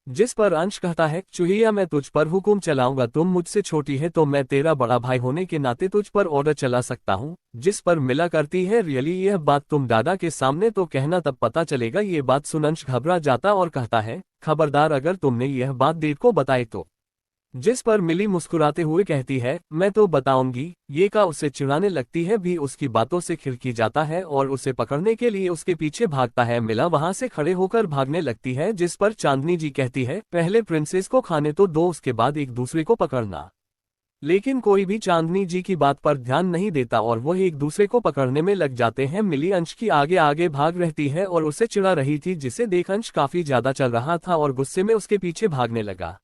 जिस पर अंश कहता है, चूहिया मैं तुझ पर हुक्म चलाऊंगा, तुम मुझसे छोटी है तो मैं तेरा बड़ा भाई होने के नाते तुझ पर ऑर्डर चला सकता हूँ। जिस पर मिला करती है, रियली यह बात तुम दादा के सामने तो कहना, तब पता चलेगा। ये बात सुन अंश घबरा जाता और कहता है, खबरदार अगर तुमने यह बात डेड को बताई तो। जिस पर मिली मुस्कुराते हुए कहती है, मैं तो बताऊंगी। ये का उसे चिढ़ाने लगती है, भी उसकी बातों से खिड़की जाता है और उसे पकड़ने के लिए उसके पीछे भागता है। मिला वहां से खड़े होकर भागने लगती है, जिस पर चांदनी जी कहती है, पहले प्रिंसेस को खाने तो दो, उसके बाद एक दूसरे को पकड़ना। लेकिन कोई भी चांदनी जी की बात पर ध्यान नहीं देता और वह एक दूसरे को पकड़ने में लग जाते हैं। मिली अंश की आगे आगे भाग रहती है और उसे चिढ़ा रही थी, जिसे देख अंश काफी ज्यादा चल रहा था और गुस्से में उसके पीछे भागने लगा।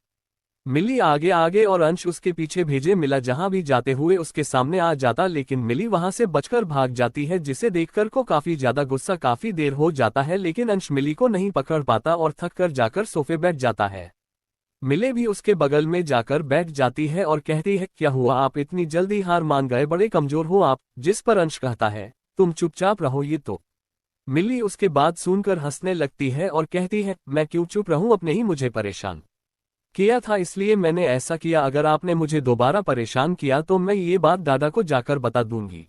मिली आगे आगे और अंश उसके पीछे भेजे। मिला जहां भी जाते हुए उसके सामने आ जाता, लेकिन मिली वहां से बचकर भाग जाती है, जिसे देखकर को काफी ज्यादा गुस्सा। काफी देर हो जाता है लेकिन अंश मिली को नहीं पकड़ पाता और थक कर जाकर सोफे बैठ जाता है। मिले भी उसके बगल में जाकर बैठ जाती है और कहती है, क्या हुआ, आप इतनी जल्दी हार मान गए, बड़े कमजोर हो आप। जिस पर अंश कहता है, तुम चुपचाप रहो ये तो। मिली उसके बात सुनकर हंसने लगती है और कहती है, मैं क्यों चुप रहूं, अपने ही मुझे परेशान किया था इसलिए मैंने ऐसा किया। अगर आपने मुझे दोबारा परेशान किया तो मैं ये बात दादा को जाकर बता दूंगी।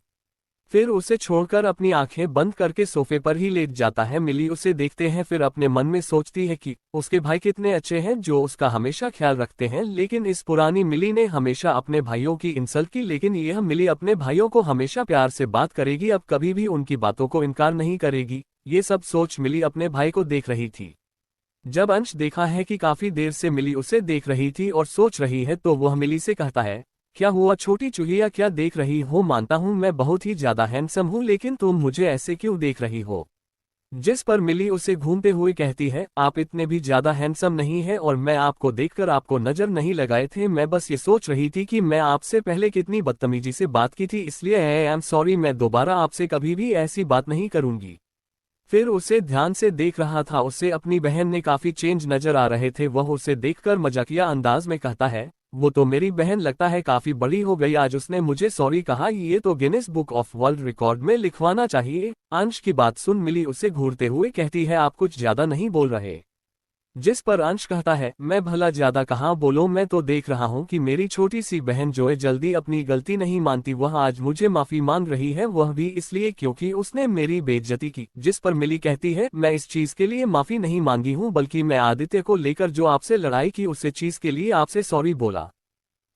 फिर उसे छोड़कर अपनी आंखें बंद करके सोफे पर ही लेट जाता है। मिली उसे देखते हैं, फिर अपने मन में सोचती है कि उसके भाई कितने अच्छे हैं जो उसका हमेशा ख्याल रखते हैं। लेकिन इस पुरानी मिली ने हमेशा अपने भाइयों की इंसल्ट की, लेकिन यह मिली अपने भाइयों को हमेशा प्यार से बात करेगी, अब कभी भी उनकी बातों को इनकार नहीं करेगी। ये सब सोच मिली अपने भाई को देख रही थी। जब अंश देखा है कि काफी देर से मिली उसे देख रही थी और सोच रही है, तो वह मिली से कहता है, क्या हुआ छोटी चूहिया, क्या देख रही हो? मानता हूं मैं बहुत ही ज्यादा हैंडसम हूं, लेकिन तुम मुझे ऐसे क्यों देख रही हो? जिस पर मिली उसे घूमते हुए कहती है, आप इतने भी ज्यादा हैंडसम नहीं है और मैं आपको देखकर आपको नजर नहीं लगाए थे। मैं बस ये सोच रही थी कि मैं आपसे पहले कितनी बदतमीजी से बात की थी, इसलिए आई एम सॉरी, मैं दोबारा आपसे कभी भी ऐसी बात नहीं करूंगी। फिर उसे ध्यान से देख रहा था, उसे अपनी बहन ने काफी चेंज नजर आ रहे थे। वह उसे देखकर मजाकिया अंदाज में कहता है, वो तो मेरी बहन लगता है काफी बड़ी हो गई, आज उसने मुझे सॉरी कहा, ये तो Guinness book of world record में लिखवाना चाहिए। अंश की बात सुन मिली उसे घूरते हुए कहती है, आप कुछ ज्यादा नहीं बोल रहे? जिस पर अंश कहता है, मैं भला ज्यादा कहाँ बोलूं, मैं तो देख रहा हूँ कि मेरी छोटी सी बहन जोए जल्दी अपनी गलती नहीं मानती, वह आज मुझे माफी मांग रही है, वह भी इसलिए क्योंकि उसने मेरी बेइज्जती की। जिस पर मिली कहती है, मैं इस चीज के लिए माफी नहीं मांगी हूँ, बल्कि मैं आदित्य को लेकर जो आपसे लड़ाई की उसे चीज के लिए आपसे सॉरी बोला।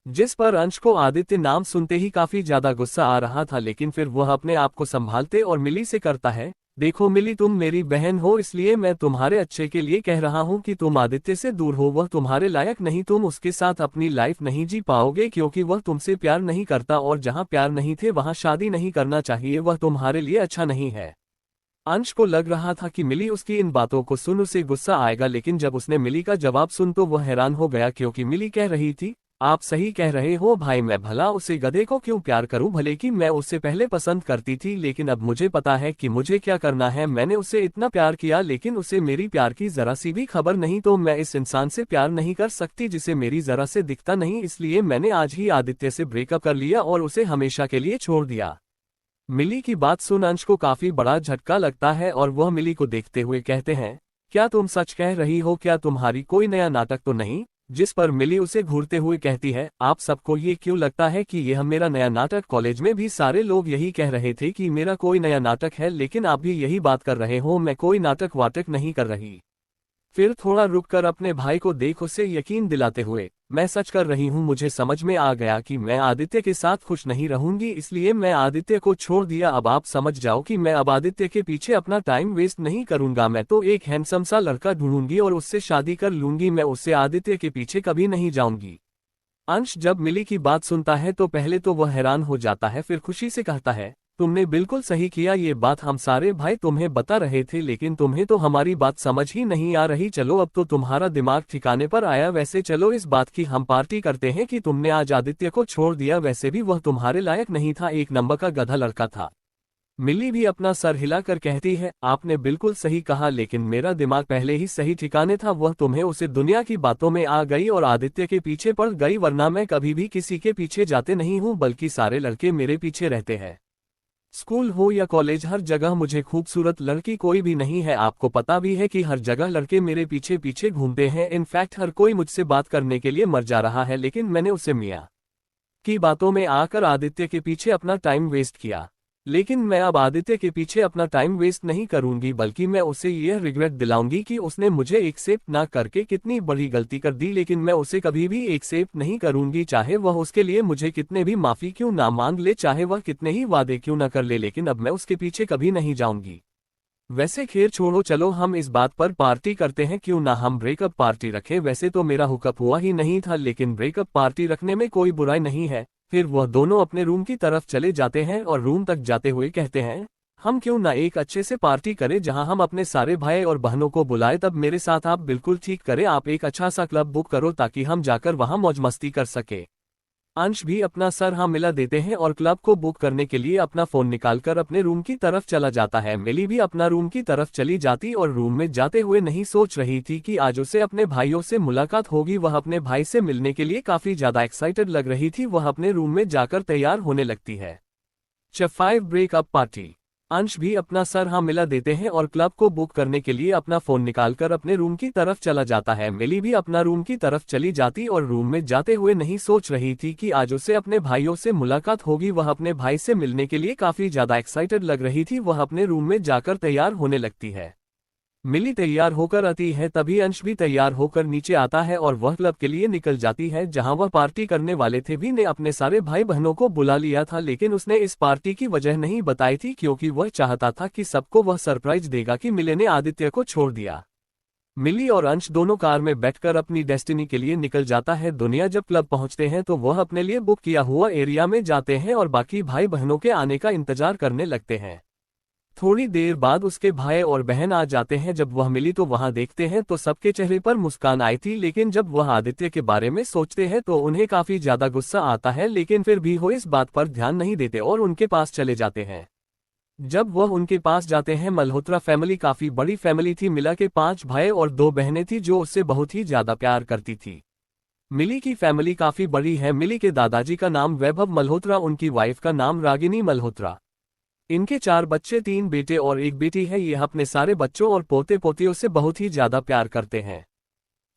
जिस पर अंश को आदित्य नाम सुनते ही काफी ज्यादा गुस्सा आ रहा था, लेकिन फिर वह अपने आप को संभालते और मिली से करता है, देखो मिली, तुम मेरी बहन हो, इसलिए मैं तुम्हारे अच्छे के लिए कह रहा हूँ कि तुम आदित्य से दूर हो, वह तुम्हारे लायक नहीं, तुम उसके साथ अपनी लाइफ नहीं जी पाओगे क्योंकि वह तुमसे प्यार नहीं करता, और जहाँ प्यार नहीं थे वहाँ शादी नहीं करना चाहिए, वह तुम्हारे लिए अच्छा नहीं है। अंश को लग रहा था कि मिली उसकी इन बातों को सुन उसे गुस्सा आएगा, लेकिन जब उसने मिली का जवाब सुन तो वह हैरान हो गया, क्योंकि मिली कह रही थी, आप सही कह रहे हो भाई, मैं भला उसे गधे को क्यों प्यार करूं, भले कि मैं उससे पहले पसंद करती थी, लेकिन अब मुझे पता है कि मुझे क्या करना है। मैंने उसे इतना प्यार किया लेकिन उसे मेरी प्यार की जरा सी भी खबर नहीं, तो मैं इस इंसान से प्यार नहीं कर सकती जिसे मेरी जरा से दिखता नहीं, इसलिए मैंने आज ही आदित्य से ब्रेकअप कर लिया और उसे हमेशा के लिए छोड़ दिया। मिली की बात सुन अंश को काफी बड़ा झटका लगता है और वह मिली को देखते हुए कहते हैं, क्या तुम सच कह रही हो, क्या तुम्हारी कोई नया नाटक तो नहीं? जिस पर मिली उसे घूरते हुए कहती है, आप सबको ये क्यों लगता है कि यह मेरा नया नाटक? कॉलेज में भी सारे लोग यही कह रहे थे कि मेरा कोई नया नाटक है, लेकिन आप भी यही बात कर रहे हो, मैं कोई नाटक वाटक नहीं कर रही। फिर थोड़ा रुककर अपने भाई को देख उसे यकीन दिलाते हुए, मैं सच कर रही हूँ, मुझे समझ में आ गया कि मैं आदित्य के साथ खुश नहीं रहूंगी, इसलिए मैं आदित्य को छोड़ दिया। अब आप समझ जाओ कि मैं अब आदित्य के पीछे अपना टाइम वेस्ट नहीं करूंगा। मैं तो एक हैंडसम सा लड़का ढूंढूंगी और उससे शादी कर लूंगी। मैं उससे आदित्य के पीछे कभी नहीं जाऊंगी। अंश जब मिली की बात सुनता है तो पहले तो वह हैरान हो जाता है, फिर खुशी से कहता है, तुमने बिल्कुल सही किया, ये बात हम सारे भाई तुम्हें बता रहे थे, लेकिन तुम्हें तो हमारी बात समझ ही नहीं आ रही। चलो अब तो तुम्हारा दिमाग ठिकाने पर आया। वैसे चलो इस बात की हम पार्टी करते हैं कि तुमने आज आदित्य को छोड़ दिया। वैसे भी वह तुम्हारे लायक नहीं था, एक नंबर का गधा लड़का था। मिली भी अपना सर हिलाकर कहती है, आपने बिल्कुल सही कहा, लेकिन मेरा दिमाग पहले ही सही ठिकाने था। वह तुम्हें उसे दुनिया की बातों में आ गई और आदित्य के पीछे पड़ गई, वरना मैं कभी भी किसी के पीछे जाते नहीं हूँ, बल्कि सारे लड़के मेरे पीछे रहते हैं। स्कूल हो या कॉलेज, हर जगह मुझे खूबसूरत लड़की कोई भी नहीं है। आपको पता भी है कि हर जगह लड़के मेरे पीछे पीछे घूमते हैं। इनफैक्ट हर कोई मुझसे बात करने के लिए मर जा रहा है, लेकिन मैंने उसे मियाँ की बातों में आकर आदित्य के पीछे अपना टाइम वेस्ट किया। लेकिन मैं अब आदित्य के पीछे अपना टाइम वेस्ट नहीं करूंगी, बल्कि मैं उसे यह रिग्रेट दिलाऊंगी कि उसने मुझे एक्सेप्ट ना करके कितनी बड़ी गलती कर दी। लेकिन मैं उसे कभी भी एक्सेप्ट नहीं करूंगी, चाहे वह उसके लिए मुझे कितने भी माफी क्यों ना मांग ले, चाहे वह कितने ही वादे क्यों ना कर ले, लेकिन अब मैं उसके पीछे कभी नहीं जाऊंगी। वैसे खैर छोड़ो, चलो हम इस बात पर पार्टी करते हैं, क्यों ना हम ब्रेकअप पार्टी रखें। वैसे तो मेरा हुकअप हुआ ही नहीं था, लेकिन ब्रेकअप पार्टी रखने में कोई बुराई नहीं है। फिर वह दोनों अपने रूम की तरफ चले जाते हैं और रूम तक जाते हुए कहते हैं, हम क्यों ना एक अच्छे से पार्टी करें जहां हम अपने सारे भाई और बहनों को बुलाए। तब मेरे साथ आप बिल्कुल ठीक करें, आप एक अच्छा सा क्लब बुक करो ताकि हम जाकर वहां मौज मस्ती कर सके। अंश भी अपना सर हाँ मिला देते हैं और क्लब को बुक करने के लिए अपना फोन निकालकर अपने रूम की तरफ चला जाता है। मिली भी अपना रूम की तरफ चली जाती और रूम में जाते हुए नहीं सोच रही थी कि आज उसे अपने भाइयों से मुलाकात होगी। वह अपने भाई से मिलने के लिए काफी ज्यादा एक्साइटेड लग रही थी। वह अपने रूम में जाकर तैयार होने लगती है। Chapter 5 breakup party. अंश भी अपना सर हाँ मिला देते हैं और क्लब को बुक करने के लिए अपना फोन निकालकर अपने रूम की तरफ चला जाता है। मिली भी अपना रूम की तरफ चली जाती और रूम में जाते हुए नहीं सोच रही थी कि आज उसे अपने भाइयों से मुलाकात होगी। वह अपने भाई से मिलने के लिए काफी ज्यादा एक्साइटेड लग रही थी। वह अपने रूम में जाकर तैयार होने लगती है। मिली तैयार होकर आती है, तभी अंश भी तैयार होकर नीचे आता है और वह क्लब के लिए निकल जाती है जहां वह पार्टी करने वाले थे। भी ने अपने सारे भाई बहनों को बुला लिया था, लेकिन उसने इस पार्टी की वजह नहीं बताई थी, क्योंकि वह चाहता था कि सबको वह सरप्राइज देगा कि मिली ने आदित्य को छोड़ दिया। मिली और अंश दोनों कार में बैठकर अपनी डेस्टिनी के लिए निकल जाता है। दुनिया जब क्लब पहुंचते हैं तो वह अपने लिए बुक किया हुआ एरिया में जाते हैं और बाकी भाई बहनों के आने का इंतजार करने लगते हैं। थोड़ी देर बाद उसके भाई और बहन आ जाते हैं। जब वह मिली तो वहां देखते हैं तो सबके चेहरे पर मुस्कान आई थी, लेकिन जब वह आदित्य के बारे में सोचते हैं तो उन्हें काफी ज्यादा गुस्सा आता है। लेकिन फिर भी वो इस बात पर ध्यान नहीं देते और उनके पास चले जाते हैं। जब वह उनके पास जाते हैं, मल्होत्रा फैमिली काफी बड़ी फैमिली थी। मिला के 5 भाई और 2 बहनें थी जो उससे बहुत ही ज्यादा प्यार करती थी। मिली की फैमिली काफी बड़ी है। मिली के दादाजी का नाम वैभव मल्होत्रा, उनकी वाइफ का नाम रागिनी मल्होत्रा। इनके 4 बच्चे, 3 बेटे और 1 बेटी है। ये अपने सारे बच्चों और पोते पोतियों से बहुत ही ज्यादा प्यार करते हैं।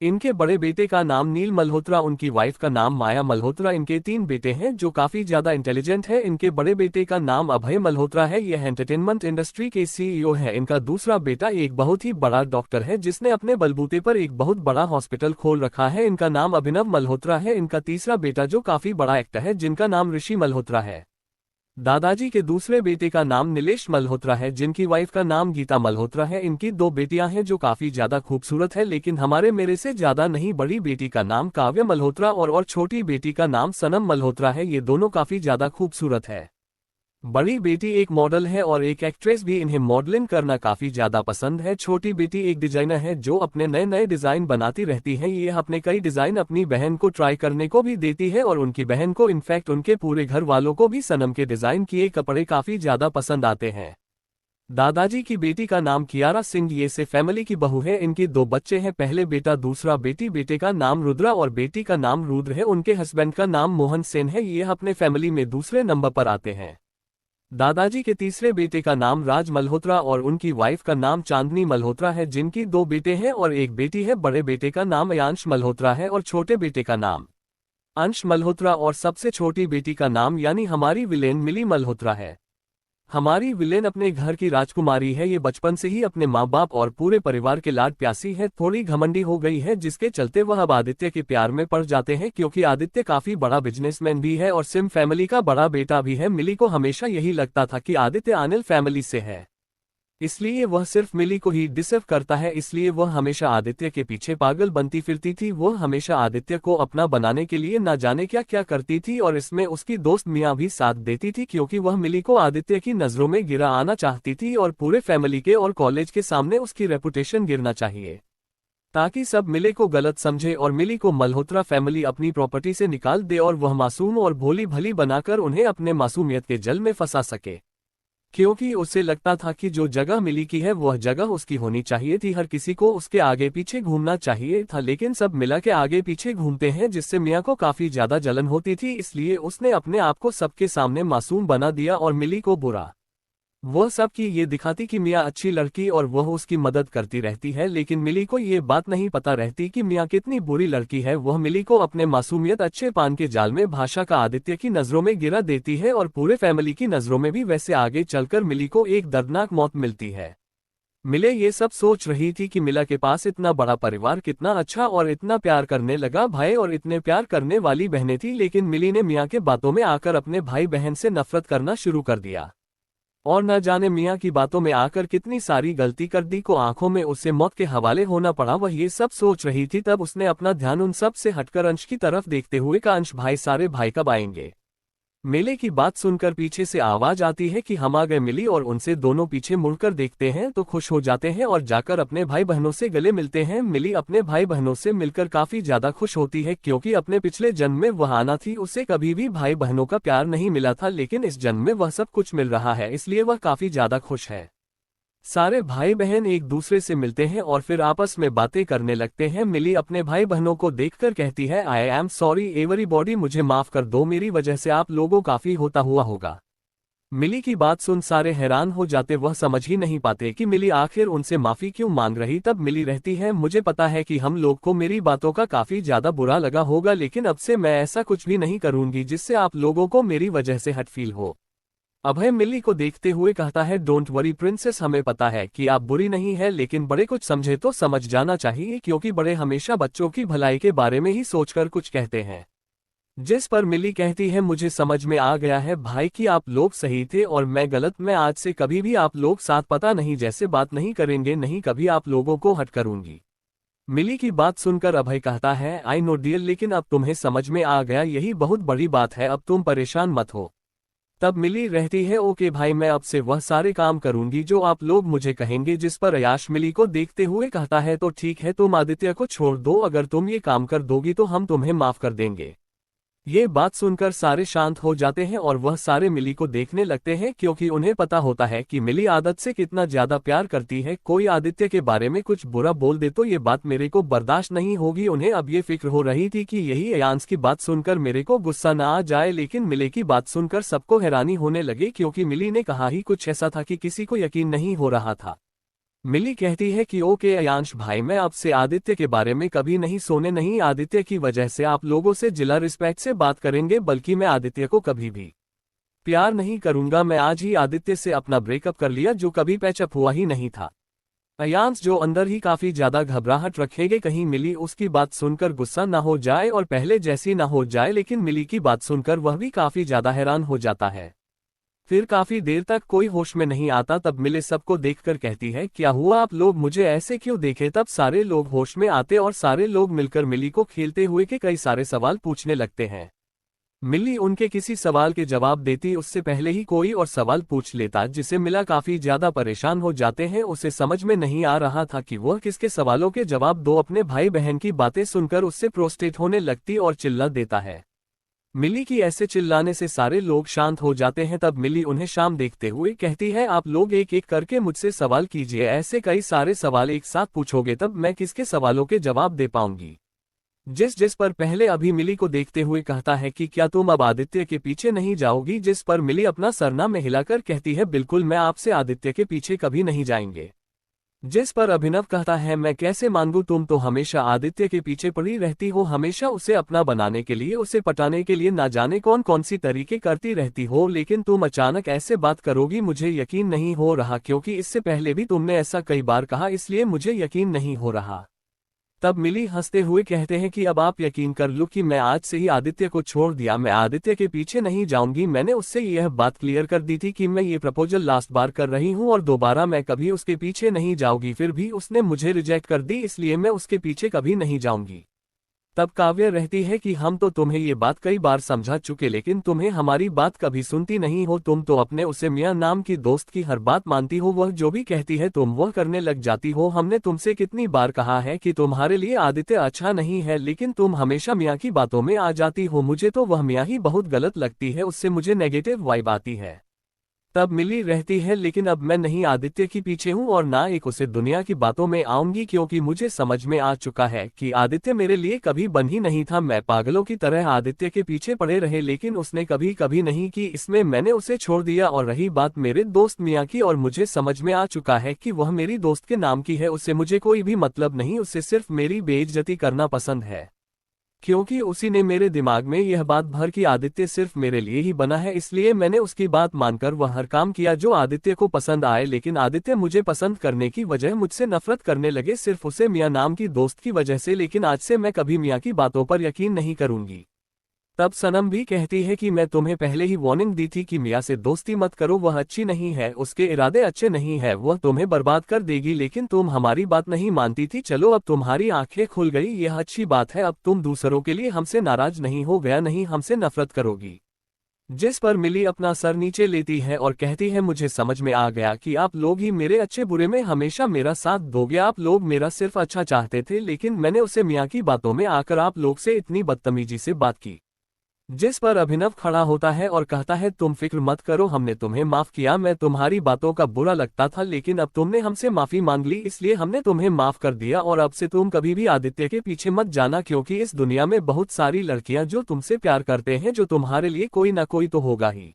इनके बड़े बेटे का नाम नील मल्होत्रा, उनकी वाइफ का नाम माया मल्होत्रा। इनके 3 बेटे हैं जो काफी ज्यादा इंटेलिजेंट है। इनके बड़े बेटे का नाम अभय मल्होत्रा है, यह एंटरटेनमेंट इंडस्ट्री के सीईओ है। इनका दूसरा बेटा एक बहुत ही बड़ा डॉक्टर है जिसने अपने बलबूते पर एक बहुत बड़ा हॉस्पिटल खोल रखा है। इनका नाम अभिनव मल्होत्रा है। इनका तीसरा बेटा जो काफी बड़ा एक्टर है जिनका नाम ऋषि मल्होत्रा है। दादाजी के दूसरे बेटे का नाम नीलेश मल्होत्रा है, जिनकी वाइफ का नाम गीता मल्होत्रा है। इनकी 2 बेटियां हैं जो काफी ज्यादा खूबसूरत है, लेकिन हमारे मेरे से ज्यादा नहीं। बड़ी बेटी का नाम काव्य मल्होत्रा और छोटी बेटी का नाम सनम मल्होत्रा है। ये दोनों काफी ज्यादा खूबसूरत है। बड़ी बेटी एक मॉडल है और एक एक्ट्रेस भी। इन्हें मॉडलिंग करना काफी ज्यादा पसंद है। छोटी बेटी एक डिजाइनर है जो अपने नए नए डिजाइन बनाती रहती है। ये अपने कई डिजाइन अपनी बहन को ट्राई करने को भी देती है और उनकी बहन को, इनफैक्ट उनके पूरे घर वालों को भी सनम के डिजाइन किए कपड़े काफी ज्यादा पसंद आते हैं। दादाजी की बेटी का नाम कियारा सिंह, ये से फैमिली की बहू है। इनके 2 बच्चे हैं, पहले बेटा दूसरा बेटी। बेटे का नाम रुद्रा और बेटी का नाम रुद्र है। उनके हस्बैंड का नाम मोहन सेन है। ये अपने फैमिली में दूसरे नंबर पर आते हैं। दादाजी के तीसरे बेटे का नाम राज मल्होत्रा और उनकी वाइफ का नाम चांदनी मल्होत्रा है, जिनकी 2 बेटे हैं और 1 बेटी है। बड़े बेटे का नाम अयांश मल्होत्रा है और छोटे बेटे का नाम अंश मल्होत्रा और सबसे छोटी बेटी का नाम यानी हमारी विलेन मिली मल्होत्रा है। हमारी विलेन अपने घर की राजकुमारी है, ये बचपन से ही अपने माँ बाप और पूरे परिवार के लाड प्यासी है, थोड़ी घमंडी हो गई है जिसके चलते वह अब आदित्य के प्यार में पड़ जाते हैं क्योंकि आदित्य काफी बड़ा बिजनेसमैन भी है और सिम फैमिली का बड़ा बेटा भी है। मिली को हमेशा यही लगता था कि आदित्य अनिल फैमिली से है, इसलिए वह सिर्फ मिली को ही डिसर्व करता है, इसलिए वह हमेशा आदित्य के पीछे पागल बनती फिरती थी। वह हमेशा आदित्य को अपना बनाने के लिए ना जाने क्या क्या करती थी और इसमें उसकी दोस्त मिया भी साथ देती थी क्योंकि वह मिली को आदित्य की नजरों में गिरा आना चाहती थी और पूरे फैमिली के और कॉलेज के सामने उसकी रेपुटेशन गिरना चाहिए ताकि सब मिली को गलत समझे और मिली को मल्होत्रा फैमिली अपनी प्रॉपर्टी से निकाल दे और वह मासूम और भोली भली बनाकर उन्हें अपने मासूमियत के जल में फंसा सके, क्योंकि उसे लगता था कि जो जगह मिली की है वह जगह उसकी होनी चाहिए थी। हर किसी को उसके आगे पीछे घूमना चाहिए था, लेकिन सब मिला के आगे पीछे घूमते हैं जिससे मिया को काफी ज्यादा जलन होती थी, इसलिए उसने अपने आप को सबके सामने मासूम बना दिया और मिली को बुरा। वह सब की ये दिखाती कि मिया अच्छी लड़की और वह उसकी मदद करती रहती है, लेकिन मिली को ये बात नहीं पता रहती कि मिया कितनी बुरी लड़की है। वह मिली को अपने मासूमियत अच्छे पान के जाल में भाषा का आदित्य की नजरों में गिरा देती है और पूरे फैमिली की नजरों में भी वैसे आगे चलकर मिली को एक दर्दनाक मौत मिलती है। मिले ये सब सोच रही थी कि मिला के पास इतना बड़ा परिवार, कितना अच्छा और इतना प्यार करने लगा भाई और इतने प्यार करने वाली बहनें थी, लेकिन मिली ने मिया के बातों में आकर अपने भाई बहन से नफरत करना शुरू कर दिया और न जाने मियाँ की बातों में आकर कितनी सारी गलती कर दी को आंखों में उसे मौत के हवाले होना पड़ा। वह ये सब सोच रही थी तब उसने अपना ध्यान उन सब से हटकर अंश की तरफ देखते हुए कहा, अंश भाई सारे भाई कब आएंगे। मिले की बात सुनकर पीछे से आवाज आती है कि हम आ गए। मिली और उनसे दोनों पीछे मुड़कर देखते हैं तो खुश हो जाते हैं और जाकर अपने भाई बहनों से गले मिलते हैं। मिली अपने भाई बहनों से मिलकर काफी ज्यादा खुश होती है क्योंकि अपने पिछले जन्म में वह आना थी, उसे कभी भी भाई बहनों का प्यार नहीं मिला था, लेकिन इस जन्म में वह सब कुछ मिल रहा है, इसलिए वह काफी ज्यादा खुश है। सारे भाई बहन एक दूसरे से मिलते हैं और फिर आपस में बातें करने लगते हैं। मिली अपने भाई बहनों को देखकर कहती है, आई एम सॉरी एवरीबॉडी, मुझे माफ कर दो, मेरी वजह से आप लोगों काफी होता हुआ होगा। मिली की बात सुन सारे हैरान हो जाते, वह समझ ही नहीं पाते कि मिली आखिर उनसे माफी क्यों मांग रही। तब मिली रहती है, मुझे पता है कि हम लोग को मेरी बातों का काफी ज्यादा बुरा लगा होगा, लेकिन अब से मैं ऐसा कुछ भी नहीं करूंगी जिससे आप लोगों को मेरी वजह से हर्ट फील हो। अभय मिली को देखते हुए कहता है, डोंट वरी प्रिंसेस, हमें पता है कि आप बुरी नहीं है, लेकिन बड़े कुछ समझे तो समझ जाना चाहिए क्योंकि बड़े हमेशा बच्चों की भलाई के बारे में ही सोचकर कुछ कहते हैं। जिस पर मिली कहती है, मुझे समझ में आ गया है भाई कि आप लोग सही थे और मैं गलत। मैं आज से कभी भी आप लोग साथ पता नहीं जैसे बात नहीं करेंगे, नहीं कभी आप लोगों को हट करूंगी। मिली की बात सुनकर अभय कहता है, आई नो डियर, लेकिन अब तुम्हें समझ में आ गया, यही बहुत बड़ी बात है, अब तुम परेशान मत हो। तब मिली रहती है, ओके भाई, मैं अब से वह सारे काम करूंगी जो आप लोग मुझे कहेंगे। जिस पर अयाश मिली को देखते हुए कहता है, तो ठीक है, तुम आदित्य को छोड़ दो, अगर तुम ये काम कर दोगी तो हम तुम्हें माफ कर देंगे। ये बात सुनकर सारे शांत हो जाते हैं और वह सारे मिली को देखने लगते हैं क्योंकि उन्हें पता होता है कि मिली आदत से कितना ज्यादा प्यार करती है। कोई आदित्य के बारे में कुछ बुरा बोल दे तो ये बात मेरे को बर्दाश्त नहीं होगी। उन्हें अब ये फिक्र हो रही थी कि यही अयांश की बात सुनकर मेरे को गुस्सा न आ जाए, लेकिन मिली की बात सुनकर सबको हैरानी होने लगे क्योंकि मिली ने कहा ही कुछ ऐसा था कि किसी को यकीन नहीं हो रहा था। मिली कहती है कि ओके अयांश भाई, मैं अब से आदित्य के बारे में कभी नहीं सोने नहीं, आदित्य की वजह से आप लोगों से जिला रिस्पेक्ट से बात करेंगे, बल्कि मैं आदित्य को कभी भी प्यार नहीं करूंगा। मैं आज ही आदित्य से अपना ब्रेकअप कर लिया जो कभी पैचअप हुआ ही नहीं था। अयांश जो अंदर ही काफी ज्यादा घबराहट रखेगे कहीं मिली उसकी बात सुनकर गुस्सा ना हो जाए और पहले जैसी ना हो जाए, लेकिन मिली की बात सुनकर वह भी काफी ज्यादा हैरान हो जाता है। फिर काफी देर तक कोई होश में नहीं आता। तब मिले सबको देखकर कहती है, क्या हुआ, आप लोग मुझे ऐसे क्यों देखे। तब सारे लोग होश में आते और सारे लोग मिलकर मिली को खेलते हुए के कई सारे सवाल पूछने लगते हैं। मिली उनके किसी सवाल के जवाब देती उससे पहले ही कोई और सवाल पूछ लेता, जिसे मिला काफी ज्यादा परेशान हो जाते हैं। उसे समझ में नहीं आ रहा था कि वह किसके सवालों के जवाब दो। अपने भाई बहन की बातें सुनकर उससे प्रोस्टेट होने लगती और चिल्ला देता है। मिली की ऐसे चिल्लाने से सारे लोग शांत हो जाते हैं। तब मिली उन्हें शाम देखते हुए कहती है, आप लोग एक एक करके मुझसे सवाल कीजिए, ऐसे कई सारे सवाल एक साथ पूछोगे तब मैं किसके सवालों के जवाब दे पाऊंगी। जिस पर पहले अभी मिली को देखते हुए कहता है कि क्या तुम अब आदित्य के पीछे नहीं जाओगी। जिस पर मिली अपना सरना में हिलाकर कहती है, बिल्कुल, मैं आपसे आदित्य के पीछे कभी नहीं जाएंगे। जिस पर अभिनव कहता है, मैं कैसे मांगू, तुम तो हमेशा आदित्य के पीछे पड़ी रहती हो, हमेशा उसे अपना बनाने के लिए, उसे पटाने के लिए ना जाने कौन कौन सी तरीके करती रहती हो, लेकिन तुम अचानक ऐसे बात करोगी मुझे यकीन नहीं हो रहा, क्योंकि इससे पहले भी तुमने ऐसा कई बार कहा, इसलिए मुझे यकीन नहीं हो रहा। तब मिली हंसते हुए कहते हैं कि अब आप यकीन कर लो कि मैं आज से ही आदित्य को छोड़ दिया, मैं आदित्य के पीछे नहीं जाऊंगी। मैंने उससे यह बात क्लियर कर दी थी कि मैं ये प्रपोजल लास्ट बार कर रही हूं और दोबारा मैं कभी उसके पीछे नहीं जाऊंगी, फिर भी उसने मुझे रिजेक्ट कर दी, इसलिए मैं उसके पीछे कभी नहीं जाऊंगी। तब काव्य रहती है कि हम तो तुम्हें ये बात कई बार समझा चुके, लेकिन तुम्हें हमारी बात कभी सुनती नहीं हो, तुम तो अपने उसे मियां नाम की दोस्त की हर बात मानती हो, वह जो भी कहती है तुम वह करने लग जाती हो। हमने तुमसे कितनी बार कहा है कि तुम्हारे लिए आदित्य अच्छा नहीं है, लेकिन तुम हमेशा मियां की बातों में आ जाती हो, मुझे तो वह मियां ही बहुत गलत लगती है, उससे मुझे नेगेटिव वाइब आती है। तब मिली रहती है, लेकिन अब मैं नहीं आदित्य के पीछे हूं और ना एक उसे दुनिया की बातों में आऊंगी, क्योंकि मुझे समझ में आ चुका है कि आदित्य मेरे लिए कभी बन ही नहीं था। मैं पागलों की तरह आदित्य के पीछे पड़े रहे, लेकिन उसने कभी कभी नहीं की, इसमें मैंने उसे छोड़ दिया। और रही बात मेरे दोस्त मियां की, और मुझे समझ में आ चुका है कि वह मेरी दोस्त के नाम की है, उससे मुझे कोई भी मतलब नहीं, उससे सिर्फ मेरी बेइज्जती करना पसंद है, क्योंकि उसी ने मेरे दिमाग में यह बात भर कि आदित्य सिर्फ मेरे लिए ही बना है, इसलिए मैंने उसकी बात मानकर वह हर काम किया जो आदित्य को पसंद आए। लेकिन आदित्य मुझे पसंद करने की वजह मुझसे नफरत करने लगे, सिर्फ उसे मियां नाम की दोस्त की वजह से। लेकिन आज से मैं कभी मियां की बातों पर यकीन नहीं करूंगी। तब सनम भी कहती है कि मैं तुम्हें पहले ही वार्निंग दी थी कि मियां से दोस्ती मत करो, वह अच्छी नहीं है, उसके इरादे अच्छे नहीं है, वह तुम्हें बर्बाद कर देगी, लेकिन तुम हमारी बात नहीं मानती थी। चलो अब तुम्हारी आंखें खुल गई, यह अच्छी बात है, अब तुम दूसरों के लिए हमसे नाराज नहीं हो गया, नहीं हमसे नफरत करोगी। जिस पर मिली अपना सर नीचे लेती है और कहती है, मुझे समझ में आ गया कि आप लोग ही मेरे अच्छे बुरे में हमेशा मेरा साथ दोगे, आप लोग मेरा सिर्फ अच्छा चाहते थे, लेकिन मैंने उसे मियां की बातों में आकर आप लोग से इतनी बदतमीजी से बात की। जिस पर अभिनव खड़ा होता है और कहता है, तुम फिक्र मत करो, हमने तुम्हें माफ किया, मैं तुम्हारी बातों का बुरा लगता था, लेकिन अब तुमने हमसे माफी मांग ली, इसलिए हमने तुम्हें माफ कर दिया, और अब से तुम कभी भी आदित्य के पीछे मत जाना, क्योंकि इस दुनिया में बहुत सारी लड़कियां जो तुमसे प्यार करते हैं, जो तुम्हारे लिए कोई ना कोई तो होगा ही।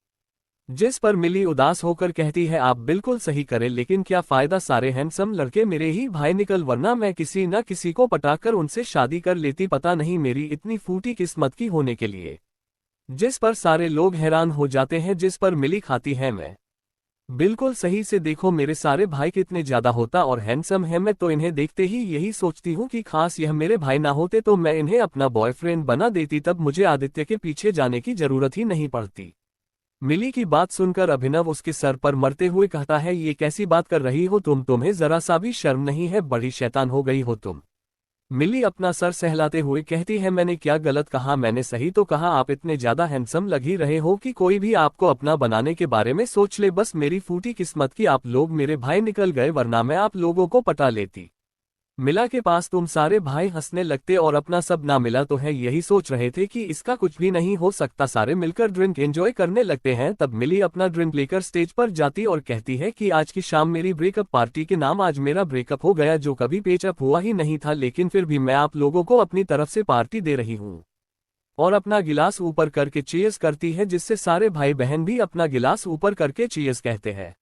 जिस पर मिली उदास होकर कहती है, आप बिल्कुल सही करें, लेकिन क्या फायदा, सारे हैंडसम लड़के मेरे ही भाई निकल, वरना मैं किसी न किसी को पटाकर उनसे शादी कर लेती, पता नहीं मेरी इतनी फूटी किस्मत की होने के लिए। जिस पर सारे लोग हैरान हो जाते हैं। जिस पर मिली खाती है, मैं बिल्कुल सही से देखो मेरे सारे भाई कितने ज्यादा होता और हैंडसम है, मैं तो इन्हें देखते ही यही सोचती हूँ कि खास यह मेरे भाई ना होते तो मैं इन्हें अपना बॉयफ्रेंड बना देती, तब मुझे आदित्य के पीछे जाने की जरूरत ही नहीं पड़ती। मिली की बात सुनकर अभिनव उसके सर पर मरते हुए कहता है, ये कैसी बात कर रही हो तुम, तुम्हें जरा सा भी शर्म नहीं है, बड़ी शैतान हो गई हो तुम। मिली अपना सर सहलाते हुए कहती है, मैंने क्या गलत कहा, मैंने सही तो कहा, आप इतने ज्यादा हैंडसम लग ही रहे हो कि कोई भी आपको अपना बनाने के बारे में सोच ले, बस मेरी फूटी किस्मत की आप लोग मेरे भाई निकल गए, वरना मैं आप लोगों को पटा लेती। मिला के पास तुम सारे भाई हंसने लगते और अपना सब ना मिला तो है यही सोच रहे थे कि इसका कुछ भी नहीं हो सकता, सारे मिलकर ड्रिंक एंजॉय करने लगते हैं। तब मिली अपना ड्रिंक लेकर स्टेज पर जाती और कहती है कि आज की शाम मेरी ब्रेकअप पार्टी के नाम आज मेरा ब्रेकअप हो गया, जो कभी पेचअप हुआ ही नहीं था, लेकिन फिर भी मैं आप लोगों को अपनी तरफ से पार्टी दे रही हूँ। और अपना गिलास ऊपर करके चीयर्स करती है, जिससे सारे भाई बहन भी अपना गिलास ऊपर करके चीयर्स कहते हैं।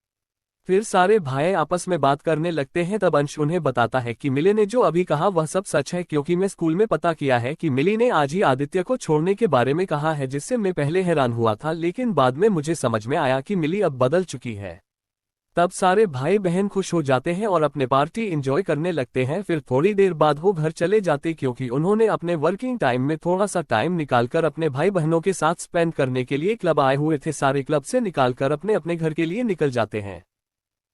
फिर सारे भाई आपस में बात करने लगते हैं। तब अंश उन्हें बताता है कि मिली ने जो अभी कहा वह सब सच है, क्योंकि मैं स्कूल में पता किया है कि मिली ने आज ही आदित्य को छोड़ने के बारे में कहा है, जिससे मैं पहले हैरान हुआ था, लेकिन बाद में मुझे समझ में आया कि मिली अब बदल चुकी है। तब सारे भाई बहन खुश हो जाते हैं और अपने पार्टी एंजॉय करने लगते हैं। फिर थोड़ी देर बाद वो घर चले जाते, क्योंकि उन्होंने अपने वर्किंग टाइम में थोड़ा सा टाइम निकालकर अपने भाई बहनों के साथ स्पेंड करने के लिए क्लब आए हुए थे, सारे क्लब से निकालकर अपने अपने घर के लिए निकल जाते हैं।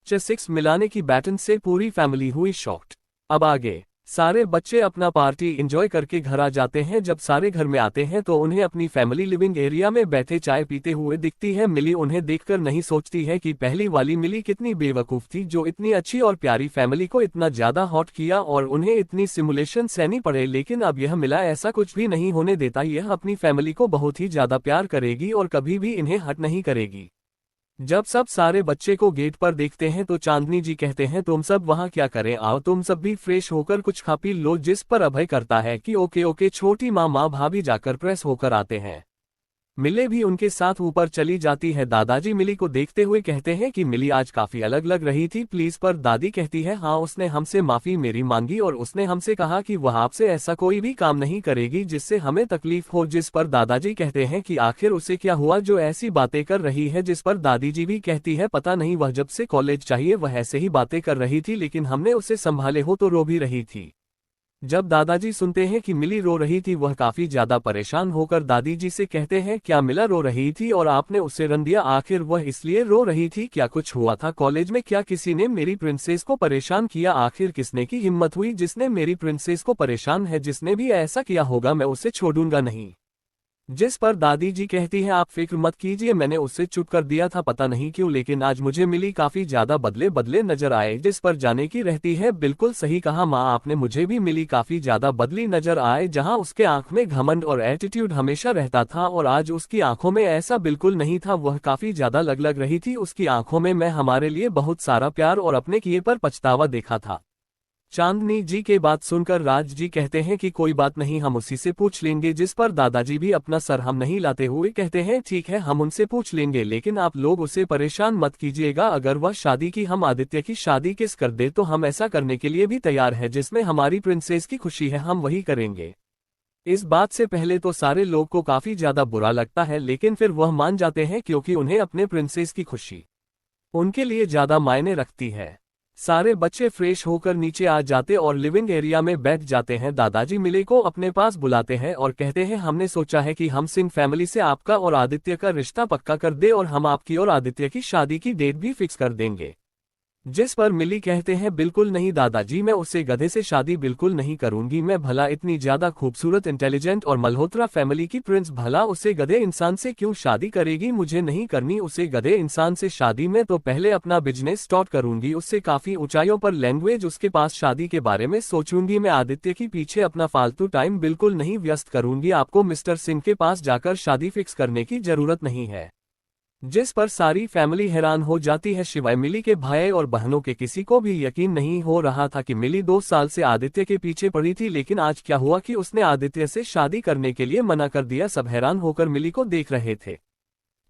6 मिलाने की बैटन से पूरी फैमिली हुई शॉक्ड। अब आगे सारे बच्चे अपना पार्टी एंजॉय करके घर आ जाते हैं। जब सारे घर में आते हैं तो उन्हें अपनी फैमिली लिविंग एरिया में बैठे चाय पीते हुए दिखती है। मिली उन्हें देखकर नहीं सोचती है कि पहली वाली मिली कितनी बेवकूफ थी, जो इतनी अच्छी और प्यारी फैमिली को इतना ज्यादा हॉट किया और उन्हें इतनी सिमुलेशन सहनी पड़े। लेकिन अब यह मिला ऐसा कुछ भी नहीं होने देता, यह अपनी फैमिली को बहुत ही ज्यादा प्यार करेगी और कभी भी इन्हें हट नहीं करेगी। जब सब सारे बच्चे को गेट पर देखते हैं तो चांदनी जी कहते हैं, तुम सब वहां क्या करें, आओ तुम सब भी फ्रेश होकर कुछ खा पी लो। जिस पर अभय करता है कि ओके ओके छोटी माँ भाभी जाकर फ्रेश होकर आते हैं। मिले भी उनके साथ ऊपर चली जाती है। दादाजी मिली को देखते हुए कहते हैं कि मिली आज काफी अलग लग रही थी प्लीज, पर दादी कहती है हाँ उसने हमसे माफी मेरी मांगी और उसने हमसे कहा कि वह आपसे ऐसा कोई भी काम नहीं करेगी जिससे हमें तकलीफ हो। जिस पर दादाजी कहते हैं कि आखिर उसे क्या हुआ जो ऐसी बातें कर रही है। जिस पर दादी जी भी कहती है पता नहीं, वह जब से कॉलेज चाहिए वह ऐसे ही बातें कर रही थी, लेकिन हमने उसे संभाले हो तो रो भी रही थी। जब दादाजी सुनते हैं कि मिली रो रही थी, वह काफी ज्यादा परेशान होकर दादी जी से कहते हैं क्या मिला रो रही थी और आपने उसे रन दिया? आखिर वह इसलिए रो रही थी, क्या कुछ हुआ था कॉलेज में? क्या किसी ने मेरी प्रिंसेस को परेशान किया? आखिर किसने की हिम्मत हुई जिसने मेरी प्रिंसेस को परेशान है? जिसने भी ऐसा किया होगा मैं उसे छोड़ूंगा नहीं। जिस पर दादी जी कहती है आप फिक्र मत कीजिए, मैंने उससे चुप कर दिया था पता नहीं क्यों, लेकिन आज मुझे मिली काफी ज्यादा बदले बदले नजर आए। जिस पर जाने की रहती है बिल्कुल सही कहा माँ आपने, मुझे भी मिली काफी ज्यादा बदली नजर आए। जहां उसके आंख में घमंड और एटीट्यूड हमेशा रहता था और आज उसकी आंखों में ऐसा बिल्कुल नहीं था, वह काफी ज्यादा लग रही थी। उसकी आंखों में मैं हमारे लिए बहुत सारा प्यार और अपने किए पर पछतावा देखा था। चांदनी जी के बात सुनकर राज जी कहते हैं कि कोई बात नहीं हम उसी से पूछ लेंगे। जिस पर दादाजी भी अपना सर हम नहीं लाते हुए कहते हैं ठीक है हम उनसे पूछ लेंगे, लेकिन आप लोग उसे परेशान मत कीजिएगा। अगर वह शादी की हम आदित्य की शादी किस कर दे तो हम ऐसा करने के लिए भी तैयार है, जिसमें हमारी प्रिंसेस की खुशी है हम वही करेंगे। इस बात से पहले तो सारे लोग को काफी ज्यादा बुरा लगता है, लेकिन फिर वह मान जाते हैं क्योंकि उन्हें अपने प्रिंसेस की खुशी उनके लिए ज्यादा मायने रखती है। सारे बच्चे फ्रेश होकर नीचे आ जाते और लिविंग एरिया में बैठ जाते हैं। दादाजी मिले को अपने पास बुलाते हैं और कहते हैं हमने सोचा है कि हम सिंह फैमिली से आपका और आदित्य का रिश्ता पक्का कर दे और हम आपकी और आदित्य की शादी की डेट भी फिक्स कर देंगे। जिस पर मिली कहते हैं बिल्कुल नहीं दादाजी, मैं उससे गधे से शादी बिल्कुल नहीं करूंगी। मैं भला इतनी ज्यादा खूबसूरत इंटेलिजेंट और मल्होत्रा फैमिली की प्रिंस, भला उसे गधे इंसान से क्यों शादी करेगी? मुझे नहीं करनी उसे गधे इंसान से शादी। मैं तो पहले अपना बिजनेस स्टार्ट करूंगी, उससे काफी ऊंचाइयों पर लैंग्वेज उसके पास शादी के बारे में सोचूंगी। मैं आदित्य के पीछे अपना फालतू टाइम बिल्कुल नहीं व्यस्त करूंगी। आपको मिस्टर सिंह के पास जाकर शादी फिक्स करने की जरूरत नहीं है। जिस पर सारी फैमिली हैरान हो जाती है, शिवाय मिली के भाई और बहनों के किसी को भी यकीन नहीं हो रहा था कि मिली 2 साल से आदित्य के पीछे पड़ी थी, लेकिन आज क्या हुआ कि उसने आदित्य से शादी करने के लिए मना कर दिया। सब हैरान होकर मिली को देख रहे थे।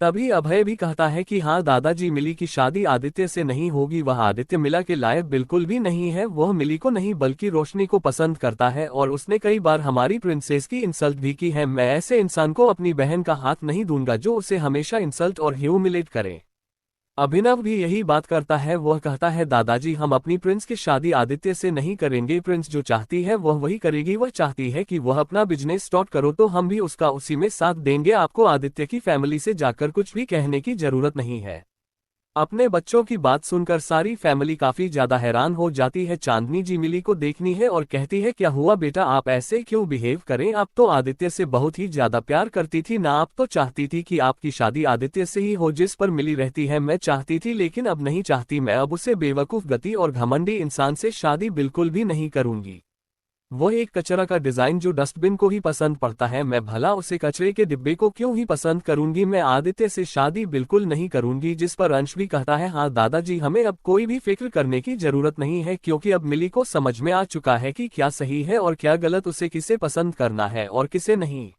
तभी अभय भी कहता है कि हाँ दादाजी मिली की शादी आदित्य से नहीं होगी, वह आदित्य मिला के लायक बिल्कुल भी नहीं है। वह मिली को नहीं बल्कि रोशनी को पसंद करता है और उसने कई बार हमारी प्रिंसेस की इंसल्ट भी की है। मैं ऐसे इंसान को अपनी बहन का हाथ नहीं दूंगा जो उसे हमेशा इंसल्ट और ह्यूमिलेट करे। अभिनव भी यही बात करता है। वह कहता है दादाजी हम अपनी प्रिंस की शादी आदित्य से नहीं करेंगे, प्रिंस जो चाहती है वह वही करेगी। वह चाहती है कि वह अपना बिजनेस स्टार्ट करो तो हम भी उसका उसी में साथ देंगे। आपको आदित्य की फैमिली से जाकर कुछ भी कहने की जरूरत नहीं है। अपने बच्चों की बात सुनकर सारी फैमिली काफी ज्यादा हैरान हो जाती है। चांदनी जी मिली को देखनी है और कहती है क्या हुआ बेटा, आप ऐसे क्यों बिहेव करें? आप तो आदित्य से बहुत ही ज्यादा प्यार करती थी ना, आप तो चाहती थी कि आपकी शादी आदित्य से ही हो। जिस पर मिली रहती है मैं चाहती थी लेकिन अब नहीं चाहती, मैं अब उसे बेवकूफ गति और घमंडी इंसान से शादी बिल्कुल भी नहीं करूंगी। वो एक कचरा का डिजाइन जो डस्टबिन को ही पसंद पड़ता है, मैं भला उसे कचरे के डिब्बे को क्यों ही पसंद करूंगी। मैं आदित्य से शादी बिल्कुल नहीं करूंगी। जिस पर अंश भी कहता है हाँ दादाजी हमें अब कोई भी फिक्र करने की जरूरत नहीं है, क्योंकि अब मिली को समझ में आ चुका है कि क्या सही है और क्या गलत, उसे किसे पसंद करना है और किसे नहीं।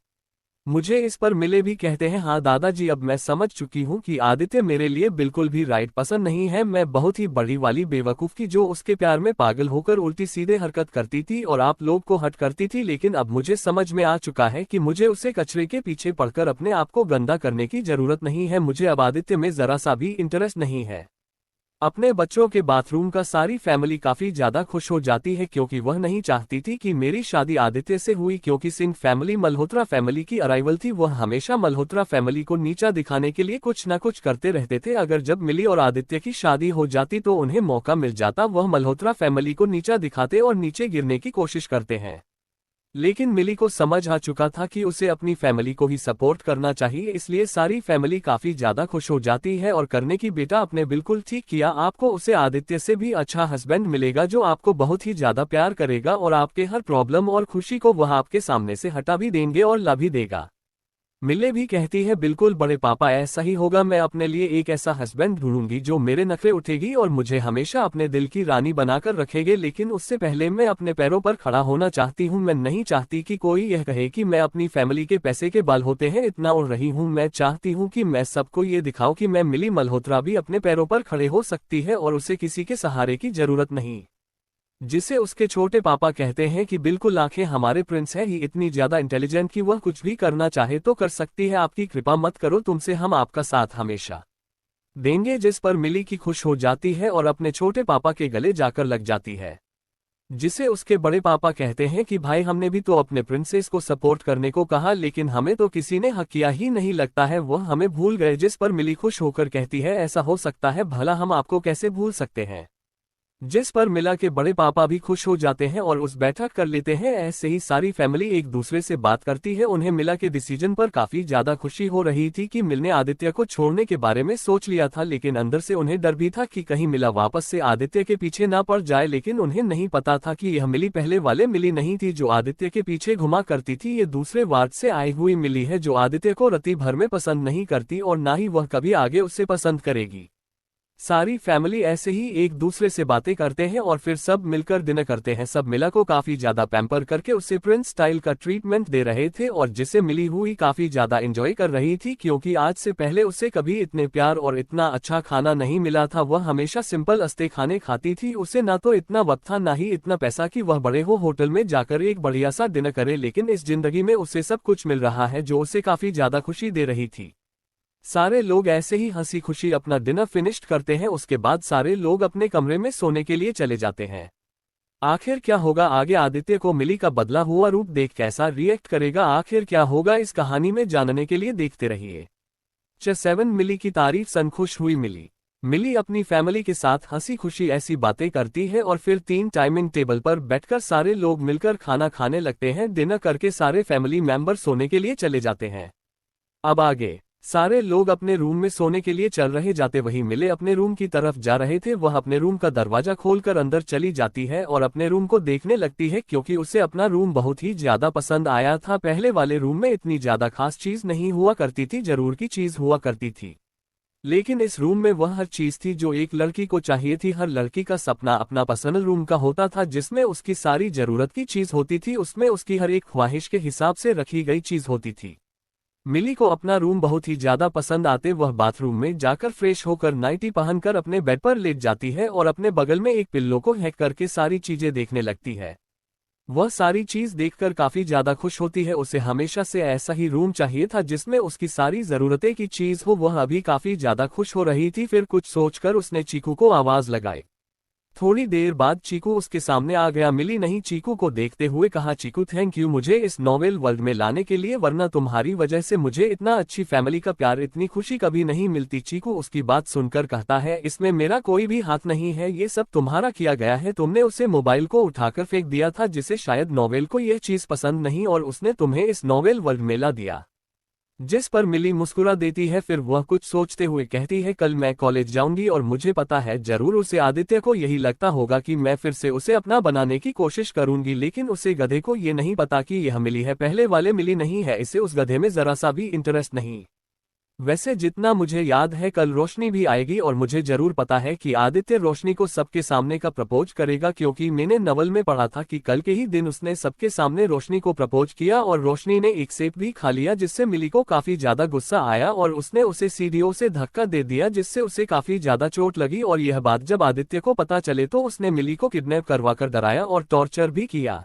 मुझे इस पर मिले भी कहते हैं हाँ दादाजी अब मैं समझ चुकी हूँ कि आदित्य मेरे लिए बिल्कुल भी राइट पसंद नहीं है। मैं बहुत ही बड़ी वाली बेवकूफ की जो उसके प्यार में पागल होकर उल्टी सीधे हरकत करती थी और आप लोग को हट करती थी, लेकिन अब मुझे समझ में आ चुका है कि मुझे उसे कचरे के पीछे पड़कर अपने आप को गंदा करने की जरूरत नहीं है। मुझे अब आदित्य में जरा सा भी इंटरेस्ट नहीं है। अपने बच्चों के बाथरूम का सारी फैमिली काफी ज्यादा खुश हो जाती है क्योंकि वह नहीं चाहती थी कि मेरी शादी आदित्य से हुई, क्योंकि सिंह फैमिली मल्होत्रा फैमिली की अराइवल थी। वह हमेशा मल्होत्रा फैमिली को नीचा दिखाने के लिए कुछ न कुछ करते रहते थे। अगर जब मिली और आदित्य की शादी हो जाती तो उन्हें मौका मिल जाता, वह मल्होत्रा फैमिली को नीचा दिखाते और नीचे गिरने की कोशिश करते हैं। लेकिन मिली को समझ आ चुका था कि उसे अपनी फैमिली को ही सपोर्ट करना चाहिए, इसलिए सारी फैमिली काफी ज्यादा खुश हो जाती है और करने की बेटा आपने बिल्कुल ठीक किया। आपको उसे आदित्य से भी अच्छा हस्बैंड मिलेगा जो आपको बहुत ही ज्यादा प्यार करेगा और आपके हर प्रॉब्लम और खुशी को वह आपके सामने से हटा भी देंगे और ला भी देगा। मिले भी कहती है बिल्कुल बड़े पापा, ऐसा ही होगा। मैं अपने लिए एक ऐसा हस्बैंड ढूंढूंगी जो मेरे नखरे उठेगी और मुझे हमेशा अपने दिल की रानी बनाकर रखेगी, लेकिन उससे पहले मैं अपने पैरों पर खड़ा होना चाहती हूँ। मैं नहीं चाहती कि कोई यह कहे कि मैं अपनी फैमिली के पैसे के बाल होते हैं इतना उड़ रही हूँ। मैं चाहती हूँ कि मैं सबको ये दिखाऊं कि मैं मिली मल्होत्रा भी अपने पैरों पर खड़े हो सकती है और उसे किसी के सहारे की जरूरत नहीं। जिसे उसके छोटे पापा कहते हैं कि बिल्कुल आंखें हमारे प्रिंस है ही इतनी ज्यादा इंटेलिजेंट कि वह कुछ भी करना चाहे तो कर सकती है। आपकी कृपा मत करो, तुमसे हम आपका साथ हमेशा देंगे। जिस पर मिली की खुश हो जाती है और अपने छोटे पापा के गले जाकर लग जाती है। जिसे उसके बड़े पापा कहते हैं कि भाई हमने भी तो अपने प्रिंसेस को सपोर्ट करने को कहा, लेकिन हमें तो किसी ने हक किया ही नहीं, लगता है वह हमें भूल गए। जिस पर मिली खुश होकर कहती है ऐसा हो सकता है, भला हम आपको कैसे भूल सकते हैं। जिस पर मिला के बड़े पापा भी खुश हो जाते हैं और उस बैठक कर लेते हैं। ऐसे ही सारी फैमिली एक दूसरे से बात करती है। उन्हें मिला के डिसीजन पर काफी ज्यादा खुशी हो रही थी कि मिल ने आदित्य को छोड़ने के बारे में सोच लिया था, लेकिन अंदर से उन्हें डर भी था कि कहीं मिला वापस से आदित्य के पीछे ना पड़ जाए। लेकिन उन्हें नहीं पता था कि यह मिली पहले वाले मिली नहीं थी जो आदित्य के पीछे घुमा करती थी। ये दूसरे वार्ड से आई हुई मिली है जो आदित्य को रति भर में पसंद नहीं करती और ना ही वह कभी आगे उससे पसंद करेगी। सारी फैमिली ऐसे ही एक दूसरे से बातें करते हैं और फिर सब मिलकर डिनर करते हैं। सब मिला को काफी ज्यादा पैम्पर करके उसे प्रिंस स्टाइल का ट्रीटमेंट दे रहे थे और जिसे मिली हुई काफी ज्यादा एंजॉय कर रही थी, क्योंकि आज से पहले उसे कभी इतने प्यार और इतना अच्छा खाना नहीं मिला था। वह हमेशा सिंपल अस्ते खाने खाती थी। उसे ना तो इतना वक्त था ना ही इतना पैसा कि वह बड़े हो होटल में जाकर एक बढ़िया सा डिनर करे, लेकिन इस जिंदगी में उसे सब कुछ मिल रहा है जो उसे काफी ज्यादा खुशी दे रही थी। सारे लोग ऐसे ही हंसी खुशी अपना डिनर फिनिश्ड करते हैं। उसके बाद सारे लोग अपने कमरे में सोने के लिए चले जाते हैं। आखिर क्या होगा आगे, आदित्य को मिली का बदला हुआ रूप देख कैसा रिएक्ट करेगा, आखिर क्या होगा, इस कहानी में जानने के लिए देखते रहिए। 7 मिली की तारीफ सन। खुश हुई मिली। मिली अपनी फैमिली के साथ हंसी खुशी ऐसी बातें करती है और फिर 3 टाइमिंग टेबल पर बैठकर सारे लोग मिलकर खाना खाने लगते हैं। डिनर करके सारे फैमिली मेंबर सोने के लिए चले जाते हैं। अब आगे सारे लोग अपने रूम में सोने के लिए चल रहे जाते वही मिले अपने रूम की तरफ जा रहे थे। वह अपने रूम का दरवाजा खोलकर अंदर चली जाती है और अपने रूम को देखने लगती है, क्योंकि उसे अपना रूम बहुत ही ज्यादा पसंद आया था। पहले वाले रूम में इतनी ज्यादा खास चीज नहीं हुआ करती थी, जरूर की चीज हुआ करती थी, लेकिन इस रूम में वह हर चीज थी जो एक लड़की को चाहिए थी। हर लड़की का सपना अपना पर्सनल रूम का होता था जिसमें उसकी सारी जरूरत की चीज होती थी, उसमें उसकी हर एक ख्वाहिश के हिसाब से रखी गई चीज होती थी। मिली को अपना रूम बहुत ही ज्यादा पसंद आते वह बाथरूम में जाकर फ्रेश होकर नाइटी पहनकर अपने बेड पर लेट जाती है और अपने बगल में एक पिल्लो को हैक करके सारी चीजें देखने लगती है। वह सारी चीज देखकर काफी ज्यादा खुश होती है। उसे हमेशा से ऐसा ही रूम चाहिए था जिसमें उसकी सारी जरूरतें की चीज हो। वह अभी काफी ज्यादा खुश हो रही थी। फिर कुछ सोचकर उसने चीकू को आवाज लगाई। थोड़ी देर बाद चीकू उसके सामने आ गया। मिली नहीं चीकू को देखते हुए कहा, चीकू थैंक यू मुझे इस नॉवेल वर्ल्ड में लाने के लिए, वरना तुम्हारी वजह से मुझे इतना अच्छी फैमिली का प्यार, इतनी खुशी कभी नहीं मिलती। चीकू उसकी बात सुनकर कहता है, इसमें मेरा कोई भी हाथ नहीं है, ये सब तुम्हारा किया गया है। तुमने उसे मोबाइल को उठाकर फेंक दिया था जिसे शायद नॉवेल को यह चीज पसंद नहीं और उसने तुम्हें इस नॉवेल वर्ल्ड में ला दिया। जिस पर मिली मुस्कुरा देती है। फिर वह कुछ सोचते हुए कहती है, कल मैं कॉलेज जाऊंगी और मुझे पता है जरूर उसे आदित्य को यही लगता होगा कि मैं फिर से उसे अपना बनाने की कोशिश करूंगी, लेकिन उसे गधे को ये नहीं पता कि यह मिली है, पहले वाले मिली नहीं है। इसे उस गधे में जरा सा भी इंटरेस्ट नहीं। वैसे जितना मुझे याद है कल रोशनी भी आएगी और मुझे जरूर पता है कि आदित्य रोशनी को सबके सामने का प्रपोज करेगा, क्योंकि मैंने नवल में पढ़ा था कि कल के ही दिन उसने सबके सामने रोशनी को प्रपोज किया और रोशनी ने एक सेब भी खा लिया, जिससे मिली को काफी ज्यादा गुस्सा आया और उसने उसे सीढ़ियों से धक्का दे दिया, जिससे उसे काफी ज्यादा चोट लगी। और यह बात जब आदित्य को पता चले तो उसने मिली को किडनैप करवाकर डराया और टॉर्चर भी किया,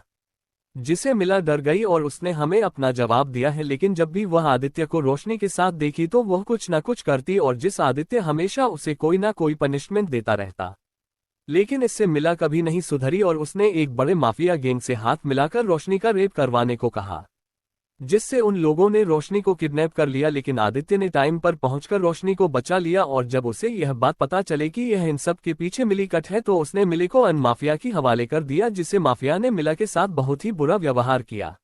जिसे मिला डर गई और उसने हमें अपना जवाब दिया है। लेकिन जब भी वह आदित्य को रोशनी के साथ देखी तो वह कुछ न कुछ करती और जिस आदित्य हमेशा उसे कोई ना कोई पनिशमेंट देता रहता, लेकिन इससे मिला कभी नहीं सुधरी और उसने एक बड़े माफिया गैंग से हाथ मिलाकर रोशनी का रेप करवाने को कहा, जिससे उन लोगों ने रोशनी को किडनैप कर लिया। लेकिन आदित्य ने टाइम पर पहुंचकर रोशनी को बचा लिया और जब उसे यह बात पता चले कि यह इन सब के पीछे मिली कट है तो उसने मिली को अन माफिया की हवाले कर दिया, जिससे माफिया ने मिला के साथ बहुत ही बुरा व्यवहार किया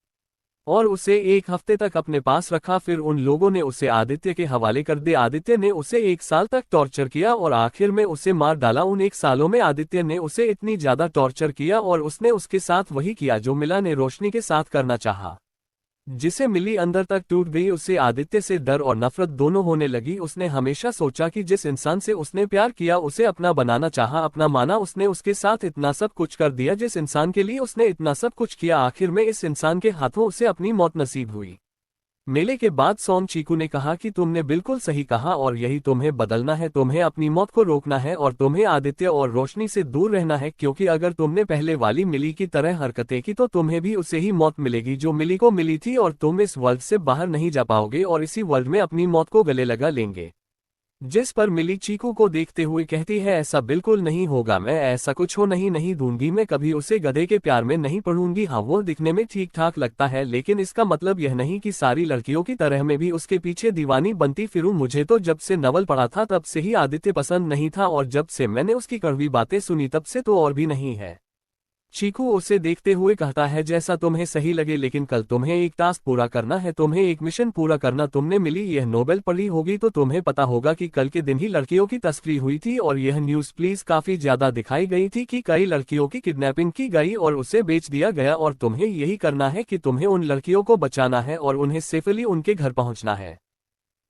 और उसे 1 हफ्ते तक अपने पास रखा। फिर उन लोगों ने उसे आदित्य के हवाले कर दिया। आदित्य ने उसे 1 साल तक टॉर्चर किया और आखिर में उसे मार डाला। उन 1 सालों में आदित्य ने उसे इतनी ज्यादा टॉर्चर किया और उसने उसके साथ वही किया जो मिला ने रोशनी के साथ करना चाहा। जिसे मिली अंदर तक टूट गई। उसे आदित्य से डर और नफरत दोनों होने लगी। उसने हमेशा सोचा कि जिस इंसान से उसने प्यार किया उसे अपना बनाना चाहा, अपना माना, उसने उसके साथ इतना सब कुछ कर दिया। जिस इंसान के लिए उसने इतना सब कुछ किया, आखिर में इस इंसान के हाथों उसे अपनी मौत नसीब हुई। मेले के बाद सोन चीकू ने कहा कि तुमने बिल्कुल सही कहा और यही तुम्हें बदलना है, तुम्हें अपनी मौत को रोकना है और तुम्हें आदित्य और रोशनी से दूर रहना है, क्योंकि अगर तुमने पहले वाली मिली की तरह हरकतें की तो तुम्हें भी उसे ही मौत मिलेगी जो मिली को मिली थी, और तुम इस वर्ल्ड से बाहर नहीं जा पाओगे और इसी वर्ल्ड में अपनी मौत को गले लगा लेंगे। जिस पर मिली चीकू को देखते हुए कहती है, ऐसा बिल्कुल नहीं होगा, मैं ऐसा कुछ हो नहीं दूंगी, मैं कभी उसे गधे के प्यार में नहीं पड़ूंगी। हाँ, वो दिखने में ठीक ठाक लगता है, लेकिन इसका मतलब यह नहीं कि सारी लड़कियों की तरह मैं भी उसके पीछे दीवानी बनती फिरूं। मुझे तो जब से नवल पढ़ा था तब से ही आदित्य पसंद नहीं था, और जब से मैंने उसकी कड़वी बातें सुनी तब से तो और भी नहीं है। चीकू उसे देखते हुए कहता है, जैसा तुम्हें सही लगे, लेकिन कल तुम्हें एक टास्क पूरा करना है, तुम्हें एक मिशन पूरा करना। तुमने मिली यह नोबेल पढ़ी होगी तो तुम्हें पता होगा कि कल के दिन ही लड़कियों की तस्करी हुई थी और यह न्यूज़ प्लीज काफी ज्यादा दिखाई गई थी कि कई लड़कियों की किडनैपिंग की गई और उसे बेच दिया गया, और तुम्हें यही करना है कि तुम्हें उन लड़कियों को बचाना है और उन्हें सेफली उनके घर पहुंचना है।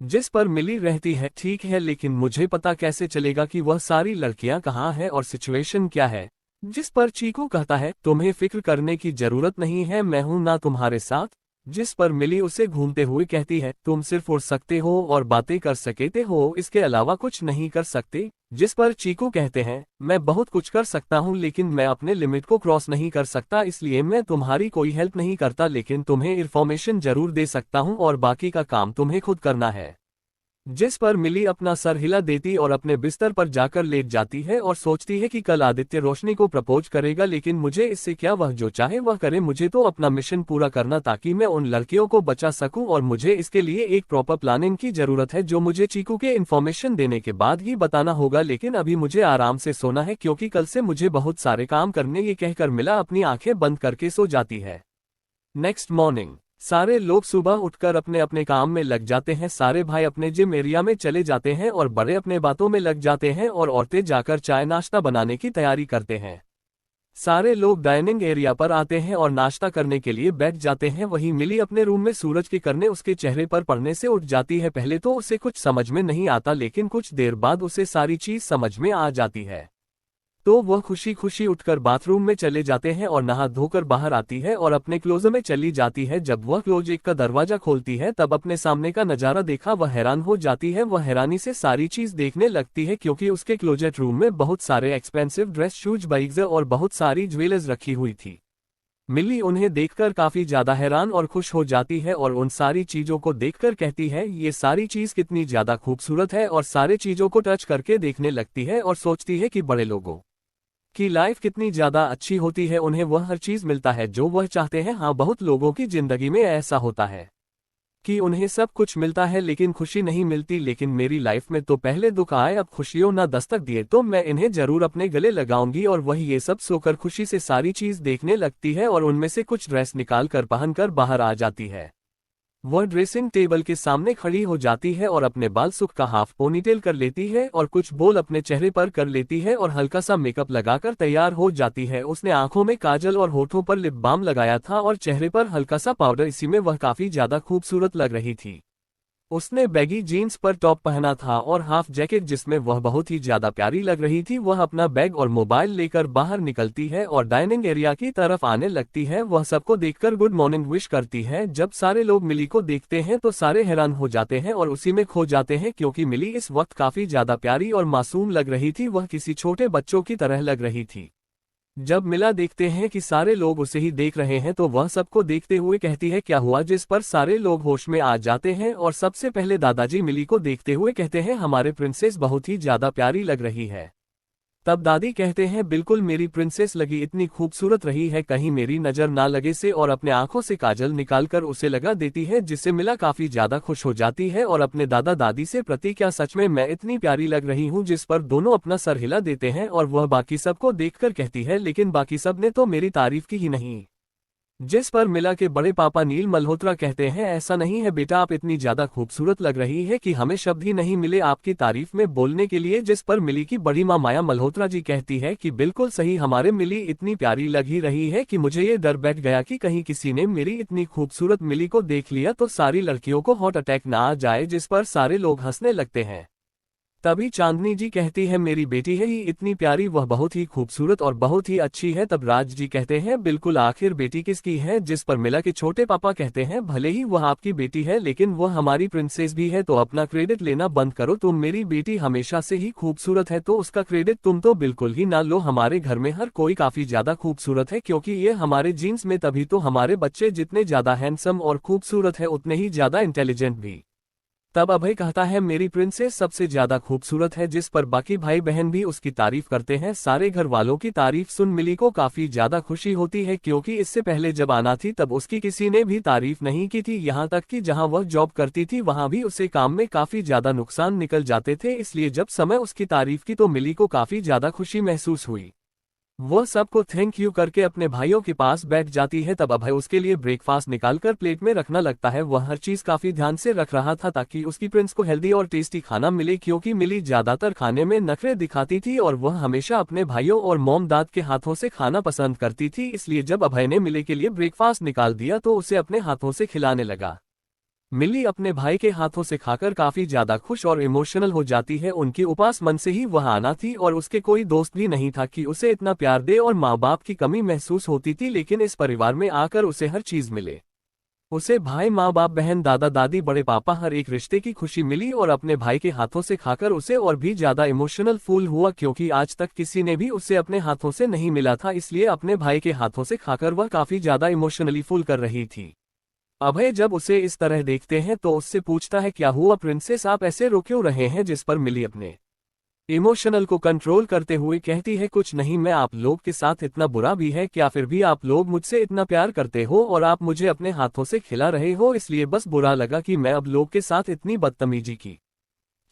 जिस पर मिली रहती है, ठीक है, लेकिन मुझे पता कैसे चलेगा कि वह सारी लड़कियां कहाँ हैं और सिचुएशन क्या है। जिस पर चीकू कहता है, तुम्हें फिक्र करने की जरूरत नहीं है, मैं हूं ना तुम्हारे साथ। जिस पर मिली उसे घूमते हुए कहती है, तुम सिर्फ उड़ सकते हो और बातें कर सकते हो, इसके अलावा कुछ नहीं कर सकते। जिस पर चीकू कहते हैं, मैं बहुत कुछ कर सकता हूं लेकिन मैं अपने लिमिट को क्रॉस नहीं कर सकता, इसलिए मैं तुम्हारी कोई हेल्प नहीं करता, लेकिन तुम्हें इन्फॉर्मेशन जरूर दे सकता हूं और बाकी का काम तुम्हें खुद करना है। जिस पर मिली अपना सर हिला देती और अपने बिस्तर पर जाकर लेट जाती है और सोचती है कि कल आदित्य रोशनी को प्रपोज करेगा, लेकिन मुझे इससे क्या, वह जो चाहे वह करे, मुझे तो अपना मिशन पूरा करना ताकि मैं उन लड़कियों को बचा सकूं, और मुझे इसके लिए एक प्रॉपर प्लानिंग की जरूरत है जो मुझे चीकू के इन्फॉर्मेशन देने के बाद ही बताना होगा। लेकिन अभी मुझे आराम से सोना है क्योंकि कल से मुझे बहुत सारे काम करने, ये कहकर मिला अपनी आंखें बंद करके सो जाती है। नेक्स्ट मॉर्निंग सारे लोग सुबह उठकर अपने अपने काम में लग जाते हैं। सारे भाई अपने जिम एरिया में चले जाते हैं और बड़े अपने बातों में लग जाते हैं और औरतें जाकर चाय नाश्ता बनाने की तैयारी करते हैं। सारे लोग डाइनिंग एरिया पर आते हैं और नाश्ता करने के लिए बैठ जाते हैं। वहीं मिली अपने रूम में सूरज की किरणें उसके चेहरे पर पड़ने से उठ जाती है। पहले तो उसे कुछ समझ में नहीं आता, लेकिन कुछ देर बाद उसे सारी चीज समझ में आ जाती है। तो वह खुशी खुशी उठकर बाथरूम में चले जाते हैं और नहा धोकर बाहर आती है और अपने क्लोजर में चली जाती है। जब वह क्लोजेट का दरवाजा खोलती है तब अपने सामने का नजारा देखा वह हैरान हो जाती है। वह हैरानी से सारी चीज देखने लगती है क्योंकि उसके क्लोजेट रूम में बहुत सारे एक्सपेंसिव ड्रेस, शूज, बाइक्स और बहुत सारी ज्वेलर्स रखी हुई थी। मिली उन्हें देखकर काफी ज्यादा हैरान और खुश हो जाती है और उन सारी चीजों को देखकर कहती है, ये सारी चीज कितनी ज्यादा खूबसूरत है, और सारे चीजों को टच करके देखने लगती है और सोचती है कि बड़े लोगों की लाइफ कितनी ज्यादा अच्छी होती है, उन्हें वह हर चीज मिलता है जो वह चाहते हैं। हाँ, बहुत लोगों की जिंदगी में ऐसा होता है कि उन्हें सब कुछ मिलता है लेकिन खुशी नहीं मिलती, लेकिन मेरी लाइफ में तो पहले दुख आए, अब खुशियों ना दस्तक दिए तो मैं इन्हें जरूर अपने गले लगाऊंगी। और वही ये सब सोकर खुशी से सारी चीज देखने लगती है और उनमें से कुछ ड्रेस निकाल कर पहनकर बाहर आ जाती है। वह ड्रेसिंग टेबल के सामने खड़ी हो जाती है और अपने बाल सुख का हाफ पोनीटेल कर लेती है और कुछ बोल अपने चेहरे पर कर लेती है और हल्का सा मेकअप लगाकर तैयार हो जाती है। उसने आंखों में काजल और होठों पर लिप बाम लगाया था और चेहरे पर हल्का सा पाउडर, इसी में वह काफी ज्यादा खूबसूरत लग रही थी। उसने बैगी जीन्स पर टॉप पहना था और हाफ जैकेट जिसमें वह बहुत ही ज्यादा प्यारी लग रही थी। वह अपना बैग और मोबाइल लेकर बाहर निकलती है और डाइनिंग एरिया की तरफ आने लगती है। वह सबको देखकर गुड मॉर्निंग विश करती है। जब सारे लोग मिली को देखते हैं तो सारे हैरान हो जाते हैं और उसी में खो जाते हैं क्योंकि मिली इस वक्त काफी ज्यादा प्यारी और मासूम लग रही थी। वह किसी छोटे बच्चों की तरह लग रही थी। जब मिला देखते हैं कि सारे लोग उसे ही देख रहे हैं तो वह सबको देखते हुए कहती है, क्या हुआ, जिस पर सारे लोग होश में आ जाते हैं और सबसे पहले दादाजी मिली को देखते हुए कहते हैं, हमारे प्रिंसेस बहुत ही ज्यादा प्यारी लग रही है। तब दादी कहते हैं, बिल्कुल मेरी प्रिंसेस लगी, इतनी खूबसूरत रही है कहीं मेरी नजर ना लगे से, और अपने आंखों से काजल निकालकर उसे लगा देती है जिससे मिला काफी ज्यादा खुश हो जाती है और अपने दादा दादी से, प्रति क्या सच में मैं इतनी प्यारी लग रही हूँ, जिस पर दोनों अपना सर हिला देते हैं और वह बाकी सबको देखकर कहती है, लेकिन बाकी सब ने तो मेरी तारीफ की ही नहीं। जिस पर मिला के बड़े पापा नील मल्होत्रा कहते हैं, ऐसा नहीं है बेटा, आप इतनी ज्यादा खूबसूरत लग रही है कि हमें शब्द ही नहीं मिले आपकी तारीफ में बोलने के लिए। जिस पर मिली की बड़ी माँ माया मल्होत्रा जी कहती है कि बिल्कुल सही, हमारे मिली इतनी प्यारी लग ही रही है कि मुझे ये डर बैठ गया कि कहीं किसी ने मेरी इतनी खूबसूरत मिली को देख लिया तो सारी लड़कियों को हार्ट अटैक ना आ जाए। जिस पर सारे लोग हंसने लगते हैं। तभी चांदनी जी कहती है, मेरी बेटी है ही इतनी प्यारी, वह बहुत ही खूबसूरत और बहुत ही अच्छी है। तब राज जी कहते हैं, बिल्कुल, आखिर बेटी किसकी है। जिस पर मिला के छोटे पापा कहते हैं, भले ही वह आपकी बेटी है लेकिन वह हमारी प्रिंसेस भी है, तो अपना क्रेडिट लेना बंद करो। तुम मेरी बेटी हमेशा से ही खूबसूरत है तो उसका क्रेडिट तुम तो बिल्कुल ही ना लो। हमारे घर में हर कोई काफी ज्यादा खूबसूरत है क्योंकि ये हमारे जीन्स में, तभी तो हमारे बच्चे जितने ज्यादा हैंडसम और खूबसूरत है उतने ही ज्यादा इंटेलिजेंट भी। तब अभय कहता है, मेरी प्रिंसेस सबसे ज्यादा खूबसूरत है। जिस पर बाकी भाई बहन भी उसकी तारीफ करते हैं। सारे घर वालों की तारीफ सुन मिली को काफी ज्यादा खुशी होती है क्योंकि इससे पहले जब आना थी तब उसकी किसी ने भी तारीफ नहीं की थी। यहाँ तक कि जहाँ वह जॉब करती थी वहाँ भी उसे काम में काफी ज्यादा नुकसान निकल जाते थे, इसलिए जब समय उसकी तारीफ की तो मिली को काफी ज्यादा खुशी महसूस हुई। वह सबको थैंक यू करके अपने भाइयों के पास बैठ जाती है। तब अभय उसके लिए ब्रेकफास्ट निकालकर प्लेट में रखना लगता है। वह हर चीज काफी ध्यान से रख रहा था ताकि उसकी प्रिंस को हेल्दी और टेस्टी खाना मिले क्योंकि मिली ज्यादातर खाने में नखरे दिखाती थी और वह हमेशा अपने भाइयों और मॉम दाद के हाथों से खाना पसंद करती थी। इसलिए जब अभय ने मिली के लिए ब्रेकफास्ट निकाल दिया तो उसे अपने हाथों से खिलाने लगा। मिली अपने भाई के हाथों से खाकर काफी ज्यादा खुश और इमोशनल हो जाती है। उनकी उपास मन से ही वह आना थी और उसके कोई दोस्त भी नहीं था कि उसे इतना प्यार दे और माँ बाप की कमी महसूस होती थी, लेकिन इस परिवार में आकर उसे हर चीज मिले। उसे भाई, माँ बाप, बहन, दादा दादी, बड़े पापा, हर एक रिश्ते की खुशी मिली और अपने भाई के हाथों से खाकर उसे और भी ज्यादा इमोशनल फूल हुआ क्योंकि आज तक किसी ने भी उसे अपने हाथों से नहीं मिला था, इसलिए अपने भाई के हाथों से खाकर वह काफी ज्यादा इमोशनली फूल कर रही थी। अभय जब उसे इस तरह देखते हैं तो उससे पूछता है, क्या हुआ प्रिंसेस, आप ऐसे रो क्यों रहे हैं। जिस पर मिली अपने इमोशनल को कंट्रोल करते हुए कहती है, कुछ नहीं, मैं आप लोग के साथ इतना बुरा भी है क्या, फिर भी आप लोग मुझसे इतना प्यार करते हो और आप मुझे अपने हाथों से खिला रहे हो, इसलिए बस बुरा लगा कि मैं अब लोग के साथ इतनी बदतमीजी की।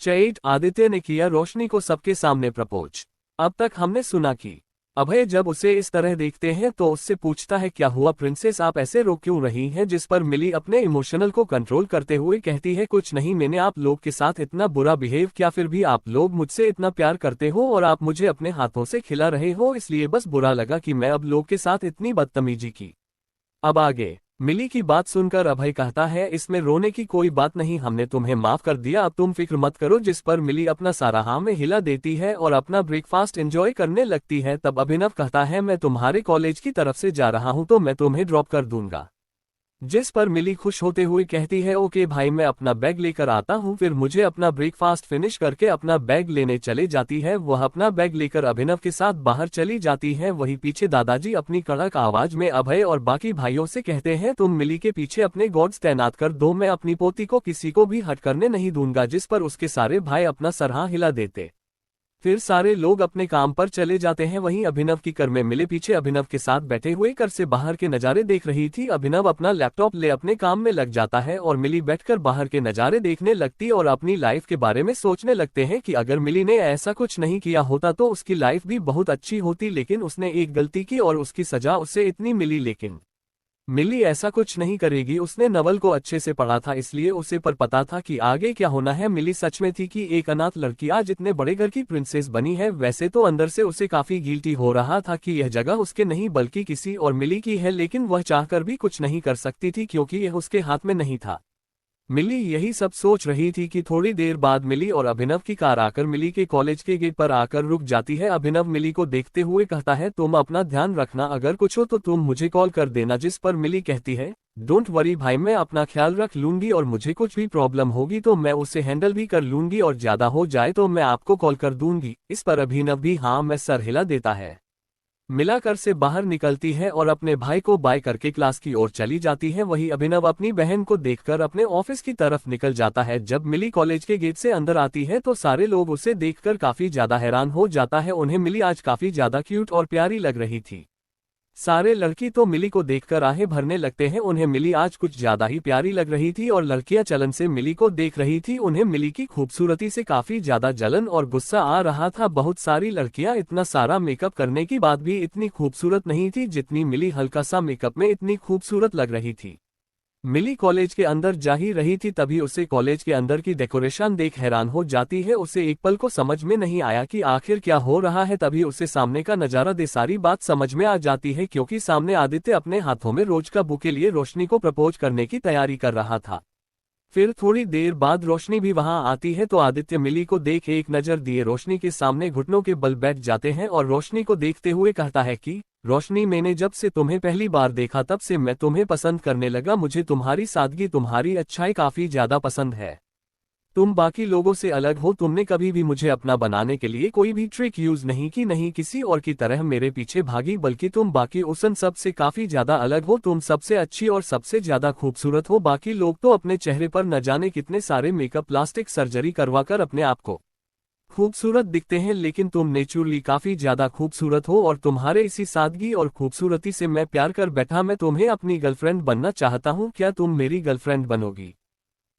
चैट आदित्य ने किया रोशनी को सबके सामने प्रपोज। अब तक हमने सुना कि अभय जब उसे इस तरह देखते हैं तो उससे पूछता है, क्या हुआ प्रिंसेस, आप ऐसे रो क्यों रही हैं। जिस पर मिली अपने इमोशनल को कंट्रोल करते हुए कहती है, कुछ नहीं, मैंने आप लोग के साथ इतना बुरा बिहेव किया, फिर भी आप लोग मुझसे इतना प्यार करते हो और आप मुझे अपने हाथों से खिला रहे हो, इसलिए बस बुरा लगा कि मैं अब लोग के साथ इतनी बदतमीजी की। अब आगे मिली की बात सुनकर अभय कहता है, इसमें रोने की कोई बात नहीं, हमने तुम्हें माफ कर दिया, अब तुम फिक्र मत करो। जिस पर मिली अपना सारा हाँ में हिला देती है और अपना ब्रेकफास्ट एंजॉय करने लगती है। तब अभिनव कहता है, मैं तुम्हारे कॉलेज की तरफ से जा रहा हूं तो मैं तुम्हें ड्रॉप कर दूंगा। जिस पर मिली खुश होते हुए कहती है, ओके भाई, मैं अपना बैग लेकर आता हूँ। फिर मुझे अपना ब्रेकफास्ट फिनिश करके अपना बैग लेने चले जाती है। वह अपना बैग लेकर अभिनव के साथ बाहर चली जाती है। वहीं पीछे दादाजी अपनी कड़क आवाज में अभय और बाकी भाइयों से कहते हैं, तुम मिली के पीछे अपने गॉड्स तैनात कर दो, मैं अपनी पोती को किसी को भी हट करने नहीं दूंगा। जिस पर उसके सारे भाई अपना सर हाँ हिला देते। फिर सारे लोग अपने काम पर चले जाते हैं। वहीं अभिनव की कर में मिले पीछे अभिनव के साथ बैठे हुए कर से बाहर के नज़ारे देख रही थी। अभिनव अपना लैपटॉप ले अपने काम में लग जाता है और मिली बैठकर बाहर के नज़ारे देखने लगती और अपनी लाइफ के बारे में सोचने लगते हैं कि अगर मिली ने ऐसा कुछ नहीं किया होता तो उसकी लाइफ भी बहुत अच्छी होती, लेकिन उसने एक गलती की और उसकी सजा उसे इतनी मिली। लेकिन मिली ऐसा कुछ नहीं करेगी, उसने नवल को अच्छे से पढ़ा था इसलिए उसे पर पता था कि आगे क्या होना है। मिली सच में थी कि एक अनाथ लड़की आज इतने बड़े घर की प्रिंसेस बनी है। वैसे तो अंदर से उसे काफी गिल्टी हो रहा था कि यह जगह उसके नहीं बल्कि किसी और मिली की है, लेकिन वह चाहकर भी कुछ नहीं कर सकती थी क्योंकि यह उसके हाथ में नहीं था। मिली यही सब सोच रही थी कि थोड़ी देर बाद मिली और अभिनव की कार आकर मिली के कॉलेज के गेट पर आकर रुक जाती है। अभिनव मिली को देखते हुए कहता है, तुम अपना ध्यान रखना, अगर कुछ हो तो तुम मुझे कॉल कर देना। जिस पर मिली कहती है, डोंट वरी भाई, मैं अपना ख्याल रख लूंगी और मुझे कुछ भी प्रॉब्लम होगी तो मैं उसे हैंडल भी कर लूंगी और ज्यादा हो जाए तो मैं आपको कॉल कर दूंगी। इस पर अभिनव भी हाँ मैं सर हिला देता है। मिला कर से बाहर निकलती है और अपने भाई को बाय करके क्लास की ओर चली जाती है। वही अभिनव अपनी बहन को देखकर अपने ऑफिस की तरफ निकल जाता है। जब मिली कॉलेज के गेट से अंदर आती है तो सारे लोग उसे देखकर काफी ज्यादा हैरान हो जाता है। उन्हें मिली आज काफी ज्यादा क्यूट और प्यारी लग रही थी। सारे लड़की तो मिली को देखकर आहें भरने लगते हैं। उन्हें मिली आज कुछ ज्यादा ही प्यारी लग रही थी और लड़कियां चलन से मिली को देख रही थी। उन्हें मिली की खूबसूरती से काफी ज्यादा जलन और गुस्सा आ रहा था। बहुत सारी लड़कियां इतना सारा मेकअप करने के बाद भी इतनी खूबसूरत नहीं थी जितनी मिली हल्का सा मेकअप में इतनी खूबसूरत लग रही थी। मिली कॉलेज के अंदर जा ही रही थी तभी उसे कॉलेज के अंदर की डेकोरेशन देख हैरान हो जाती है। उसे एक पल को समझ में नहीं आया कि आखिर क्या हो रहा है। तभी उसे सामने का नजारा दे सारी बात समझ में आ जाती है, क्योंकि सामने आदित्य अपने हाथों में रोज का बुके लिए रोशनी को प्रपोज करने की तैयारी कर रहा था। फिर थोड़ी देर बाद रोशनी भी वहां आती है तो आदित्य मिली को देख एक नजर दिए रोशनी के सामने घुटनों के बल बैठ जाते हैं और रोशनी को देखते हुए कहता है कि रोशनी, मैंने जब से तुम्हें पहली बार देखा तब से मैं तुम्हें पसंद करने लगा। मुझे तुम्हारी सादगी, तुम्हारी अच्छाई काफी ज्यादा पसंद है। तुम बाकी लोगों से अलग हो। तुमने कभी भी मुझे अपना बनाने के लिए कोई भी ट्रिक यूज नहीं की, नहीं किसी और की तरह मेरे पीछे भागी, बल्कि तुम बाकी उसन सब से काफी ज्यादा अलग हो। तुम सबसे अच्छी और सबसे ज्यादा खूबसूरत हो। बाकी लोग तो अपने चेहरे पर न जाने कितने सारे मेकअप, प्लास्टिक सर्जरी करवाकर अपने आप को खूबसूरत दिखते हैं, लेकिन तुम नेचुरली काफी ज्यादा खूबसूरत हो और तुम्हारे इसी सादगी और खूबसूरती से मैं प्यार कर बैठा। मैं तुम्हें अपनी गर्लफ्रेंड बनना चाहता हूँ, क्या तुम मेरी गर्लफ्रेंड बनोगी?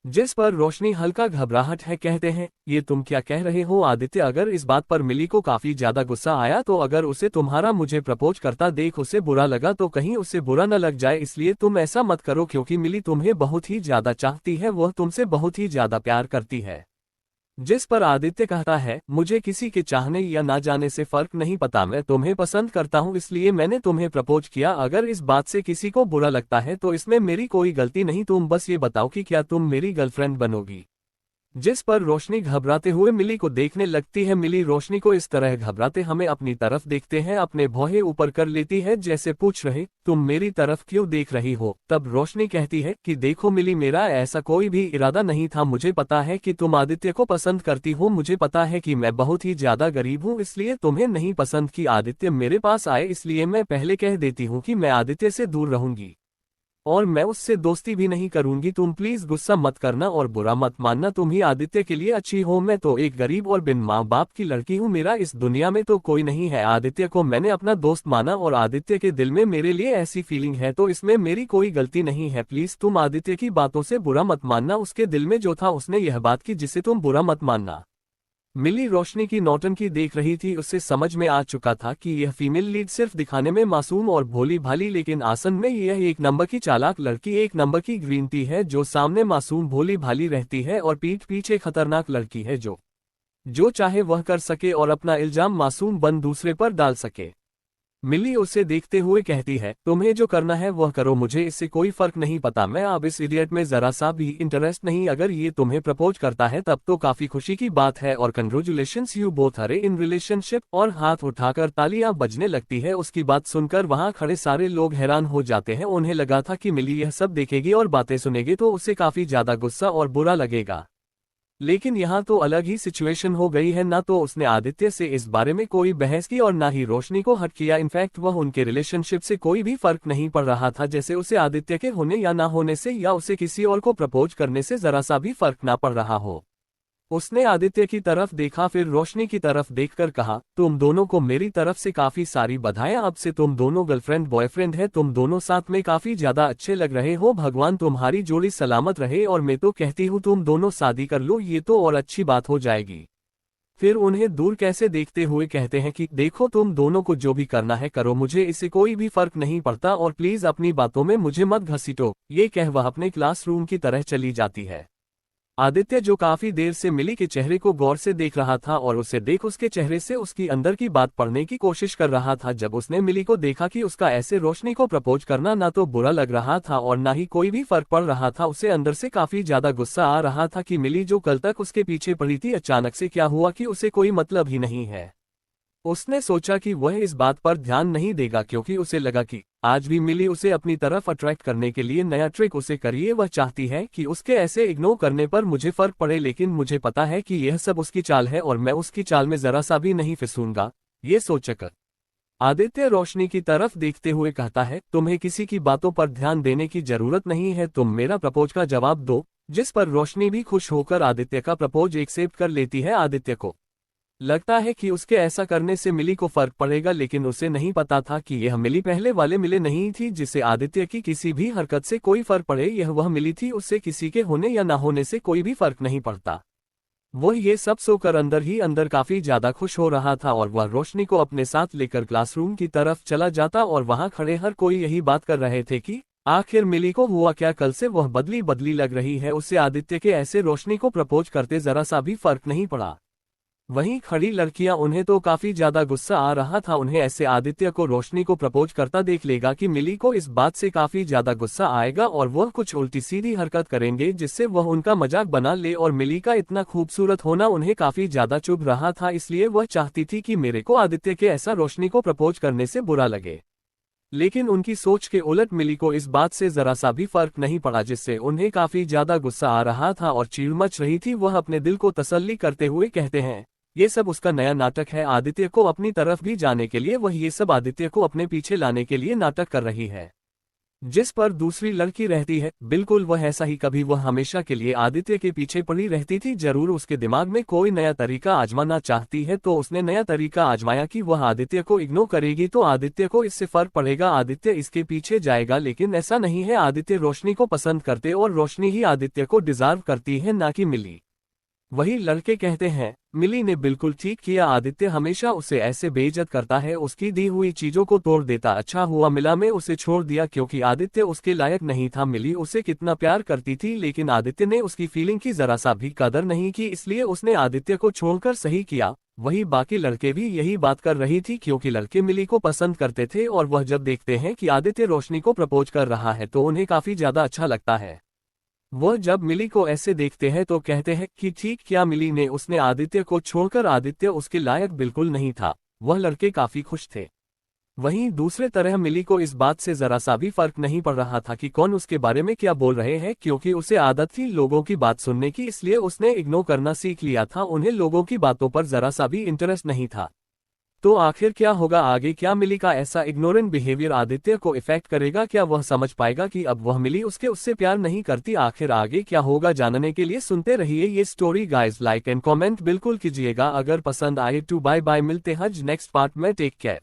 जिस पर रोशनी हल्का घबराहट है कहते हैं, ये तुम क्या कह रहे हो आदित्य? अगर इस बात पर मिली को काफी ज्यादा गुस्सा आया तो अगर उसे तुम्हारा मुझे प्रपोज करता देख उसे बुरा लगा तो कहीं उसे बुरा न लग जाए, इसलिए तुम ऐसा मत करो, क्योंकि मिली तुम्हें बहुत ही ज्यादा चाहती है, वह तुमसे बहुत ही ज्यादा प्यार करती है। जिस पर आदित्य कहता है, मुझे किसी के चाहने या ना जाने से फर्क नहीं पड़ता, मैं तुम्हें पसंद करता हूँ इसलिए मैंने तुम्हें प्रपोज किया। अगर इस बात से किसी को बुरा लगता है तो इसमें मेरी कोई गलती नहीं। तुम बस ये बताओ कि क्या तुम मेरी गर्लफ्रेंड बनोगी? जिस पर रोशनी घबराते हुए मिली को देखने लगती है। मिली रोशनी को इस तरह घबराते हमें अपनी तरफ देखते हैं, अपने भौहे ऊपर कर लेती है जैसे पूछ रहे, तुम मेरी तरफ क्यों देख रही हो? तब रोशनी कहती है कि देखो मिली, मेरा ऐसा कोई भी इरादा नहीं था। मुझे पता है कि तुम आदित्य को पसंद करती हो। मुझे पता है कि मैं बहुत ही ज्यादा गरीब हूँ, इसलिए तुम्हें नहीं पसंद कि आदित्य मेरे पास आए, इसलिए मैं पहले कह देती हूँ कि मैं आदित्य से दूर रहूंगी और मैं उससे दोस्ती भी नहीं करूंगी। तुम प्लीज गुस्सा मत करना और बुरा मत मानना, तुम ही आदित्य के लिए अच्छी हो। मैं तो एक गरीब और बिन माँ बाप की लड़की हूँ, मेरा इस दुनिया में तो कोई नहीं है। आदित्य को मैंने अपना दोस्त माना और आदित्य के दिल में मेरे लिए ऐसी फीलिंग है, तो इसमें मेरी कोई गलती नहीं है। प्लीज तुम आदित्य की बातों से बुरा मत मानना, उसके दिल में जो था उसने यह बात की जिसे तुम बुरा मत मानना। मिली रोशनी की नौटंकी देख रही थी, उससे समझ में आ चुका था कि यह फीमेल लीड सिर्फ दिखाने में मासूम और भोली भाली, लेकिन आसन में यह एक नंबर की चालाक लड़की, एक नंबर की ग्रीन टी है, जो सामने मासूम भोली भाली रहती है और पीठ पीछे खतरनाक लड़की है जो चाहे वह कर सके और अपना इल्जाम मासूम बन दूसरे पर डाल सके। मिली उसे देखते हुए कहती है, तुम्हें जो करना है वह करो, मुझे इससे कोई फर्क नहीं पता। मैं अब इस इडियट में जरा सा भी इंटरेस्ट नहीं। अगर ये तुम्हें प्रपोज करता है तब तो काफी खुशी की बात है और congratulations, you both are in relationship. और हाथ उठाकर तालियां बजने लगती है। उसकी बात सुनकर वहां खड़े सारे लोग हैरान हो जाते हैं। उन्हें लगा था कि मिली यह सब देखेगी और बातें सुनेगी तो उसे काफी ज्यादा गुस्सा और बुरा लगेगा, लेकिन यहाँ तो अलग ही सिचुएशन हो गई है। ना तो उसने आदित्य से इस बारे में कोई बहस की और ना ही रोशनी को हर्ट किया। इनफैक्ट वह उनके रिलेशनशिप से कोई भी फर्क नहीं पड़ रहा था, जैसे उसे आदित्य के होने या ना होने से या उसे किसी और को प्रपोज करने से जरा सा भी फर्क ना पड़ रहा हो। उसने आदित्य की तरफ देखा, फिर रोशनी की तरफ देखकर कहा, तुम दोनों को मेरी तरफ से काफी सारी बधाइयां। अब से तुम दोनों गर्लफ्रेंड बॉयफ्रेंड है। तुम दोनों साथ में काफी ज्यादा अच्छे लग रहे हो। भगवान तुम्हारी जोड़ी सलामत रहे और मैं तो कहती हूँ तुम दोनों शादी कर लो, ये तो और अच्छी बात हो जाएगी। फिर उन्हें दूर कैसे देखते हुए कहते हैं कि देखो तुम दोनों को जो भी करना है करो, मुझे इससे कोई भी फर्क नहीं पड़ता और प्लीज अपनी बातों में मुझे मत घसीटो। ये कह वह अपने क्लासरूम की तरह चली जाती है। आदित्य जो काफी देर से मिली के चेहरे को गौर से देख रहा था और उसे देख उसके चेहरे से उसकी अंदर की बात पढ़ने की कोशिश कर रहा था। जब उसने मिली को देखा कि उसका ऐसे रोशनी को प्रपोज करना ना तो बुरा लग रहा था और ना ही कोई भी फर्क पड़ रहा था, उसे अंदर से काफी ज्यादा गुस्सा आ रहा था कि मिली जो कल तक उसके पीछे पड़ी थी, अचानक से क्या हुआ कि उसे कोई मतलब ही नहीं है। उसने सोचा कि वह इस बात पर ध्यान नहीं देगा, क्योंकि उसे लगा कि आज भी मिली उसे अपनी तरफ अट्रैक्ट करने के लिए नया ट्रिक उसे करिए। वह चाहती है कि उसके ऐसे इग्नोर करने पर मुझे फर्क पड़े, लेकिन मुझे पता है कि यह सब उसकी चाल है और मैं उसकी चाल में जरा सा भी नहीं फिसूंगा। ये सोचकर आदित्य रोशनी की तरफ देखते हुए कहता है, तुम्हें किसी की बातों पर ध्यान देने की जरूरत नहीं है, तुम मेरा प्रपोज का जवाब दो। जिस पर रोशनी भी खुश होकर आदित्य का प्रपोज एक्सेप्ट कर लेती है। आदित्य को लगता है कि उसके ऐसा करने से मिली को फर्क पड़ेगा, लेकिन उसे नहीं पता था कि यह मिली पहले वाले मिले नहीं थी जिससे आदित्य की किसी भी हरकत से कोई फर्क पड़े। यह वह मिली थी, उससे किसी के होने या ना होने से कोई भी फर्क नहीं पड़ता। वो ये सब सोकर अंदर ही अंदर काफी ज्यादा खुश हो रहा था और वह रोशनी को अपने साथ लेकर क्लासरूम की तरफ चला जाता और वहां खड़े हर कोई यही बात कर रहे थे कि आखिर मिली को हुआ क्या, कल से वह बदली बदली लग रही है। उससे आदित्य के ऐसे रोशनी को प्रपोज करते जरा सा भी फर्क नहीं पड़ा। वहीं खड़ी लड़कियां, उन्हें तो काफी ज्यादा गुस्सा आ रहा था। उन्हें ऐसे आदित्य को रोशनी को प्रपोज करता देख लेगा कि मिली को इस बात से काफी ज्यादा गुस्सा आएगा और वह कुछ उल्टी सीधी हरकत करेंगे जिससे वह उनका मजाक बना ले। और मिली का इतना खूबसूरत होना उन्हें काफी ज्यादा चुभ रहा था, इसलिए वह चाहती थी कि मेरे को आदित्य के ऐसा रोशनी को प्रपोज करने से बुरा लगे। लेकिन उनकी सोच के उलट मिली को इस बात से जरा सा भी फर्क नहीं पड़ा, जिससे उन्हें काफी ज्यादा गुस्सा आ रहा था और चीड़ मच रही थी। वह अपने दिल को तसल्ली करते हुए कहते हैं ये सब उसका नया नाटक है, आदित्य को अपनी तरफ भी जाने के लिए वह ये सब आदित्य को अपने पीछे लाने के लिए नाटक कर रही है। जिस पर दूसरी लड़की रहती है बिल्कुल वह ऐसा ही, कभी वह हमेशा के लिए आदित्य के पीछे पड़ी रहती थी। जरूर उसके दिमाग में कोई नया तरीका आजमाना चाहती है, तो उसने नया तरीका आजमाया कि वह आदित्य को इग्नोर करेगी तो आदित्य को इससे फर्क पड़ेगा, आदित्य इसके पीछे जाएगा। लेकिन ऐसा नहीं है, आदित्य रोशनी को पसंद करते और रोशनी ही आदित्य को डिजर्व करती है, ना कि मिली। वही लड़के कहते हैं मिली ने बिल्कुल ठीक किया, आदित्य हमेशा उसे ऐसे बेइज्जत करता है, उसकी दी हुई चीजों को तोड़ देता। अच्छा हुआ मिला में उसे छोड़ दिया क्योंकि आदित्य उसके लायक नहीं था। मिली उसे कितना प्यार करती थी, लेकिन आदित्य ने उसकी फीलिंग की जरा सा भी कदर नहीं की, इसलिए उसने आदित्य को छोड़कर सही किया। वही बाकी लड़के भी यही बात कर रही थी क्योंकि लड़के मिली को पसंद करते थे और वह जब देखते हैं कि आदित्य रोशनी को प्रपोज कर रहा है तो उन्हें काफी ज्यादा अच्छा लगता है। वह जब मिली को ऐसे देखते हैं तो कहते हैं कि ठीक किया मिली ने, उसने आदित्य को छोड़कर, आदित्य उसके लायक बिल्कुल नहीं था। वह लड़के काफी खुश थे। वहीं दूसरे तरह मिली को इस बात से जरा सा भी फर्क नहीं पड़ रहा था कि कौन उसके बारे में क्या बोल रहे हैं, क्योंकि उसे आदत थी लोगों की बात सुनने की, इसलिए उसने इग्नोर करना सीख लिया था। उन्हें लोगों की बातों पर जरा सा भी इंटरेस्ट नहीं था। तो आखिर क्या होगा आगे, क्या मिली का ऐसा इग्नोरेंट बिहेवियर आदित्य को इफेक्ट करेगा, क्या वह समझ पाएगा कि अब वह मिली उससे प्यार नहीं करती। आखिर आगे क्या होगा जानने के लिए सुनते रहिए ये story guys. Like and comment बिल्कुल कीजिएगा अगर पसंद आए। टू बाय बाय, मिलते हैं नेक्स्ट पार्ट में, टेक केयर।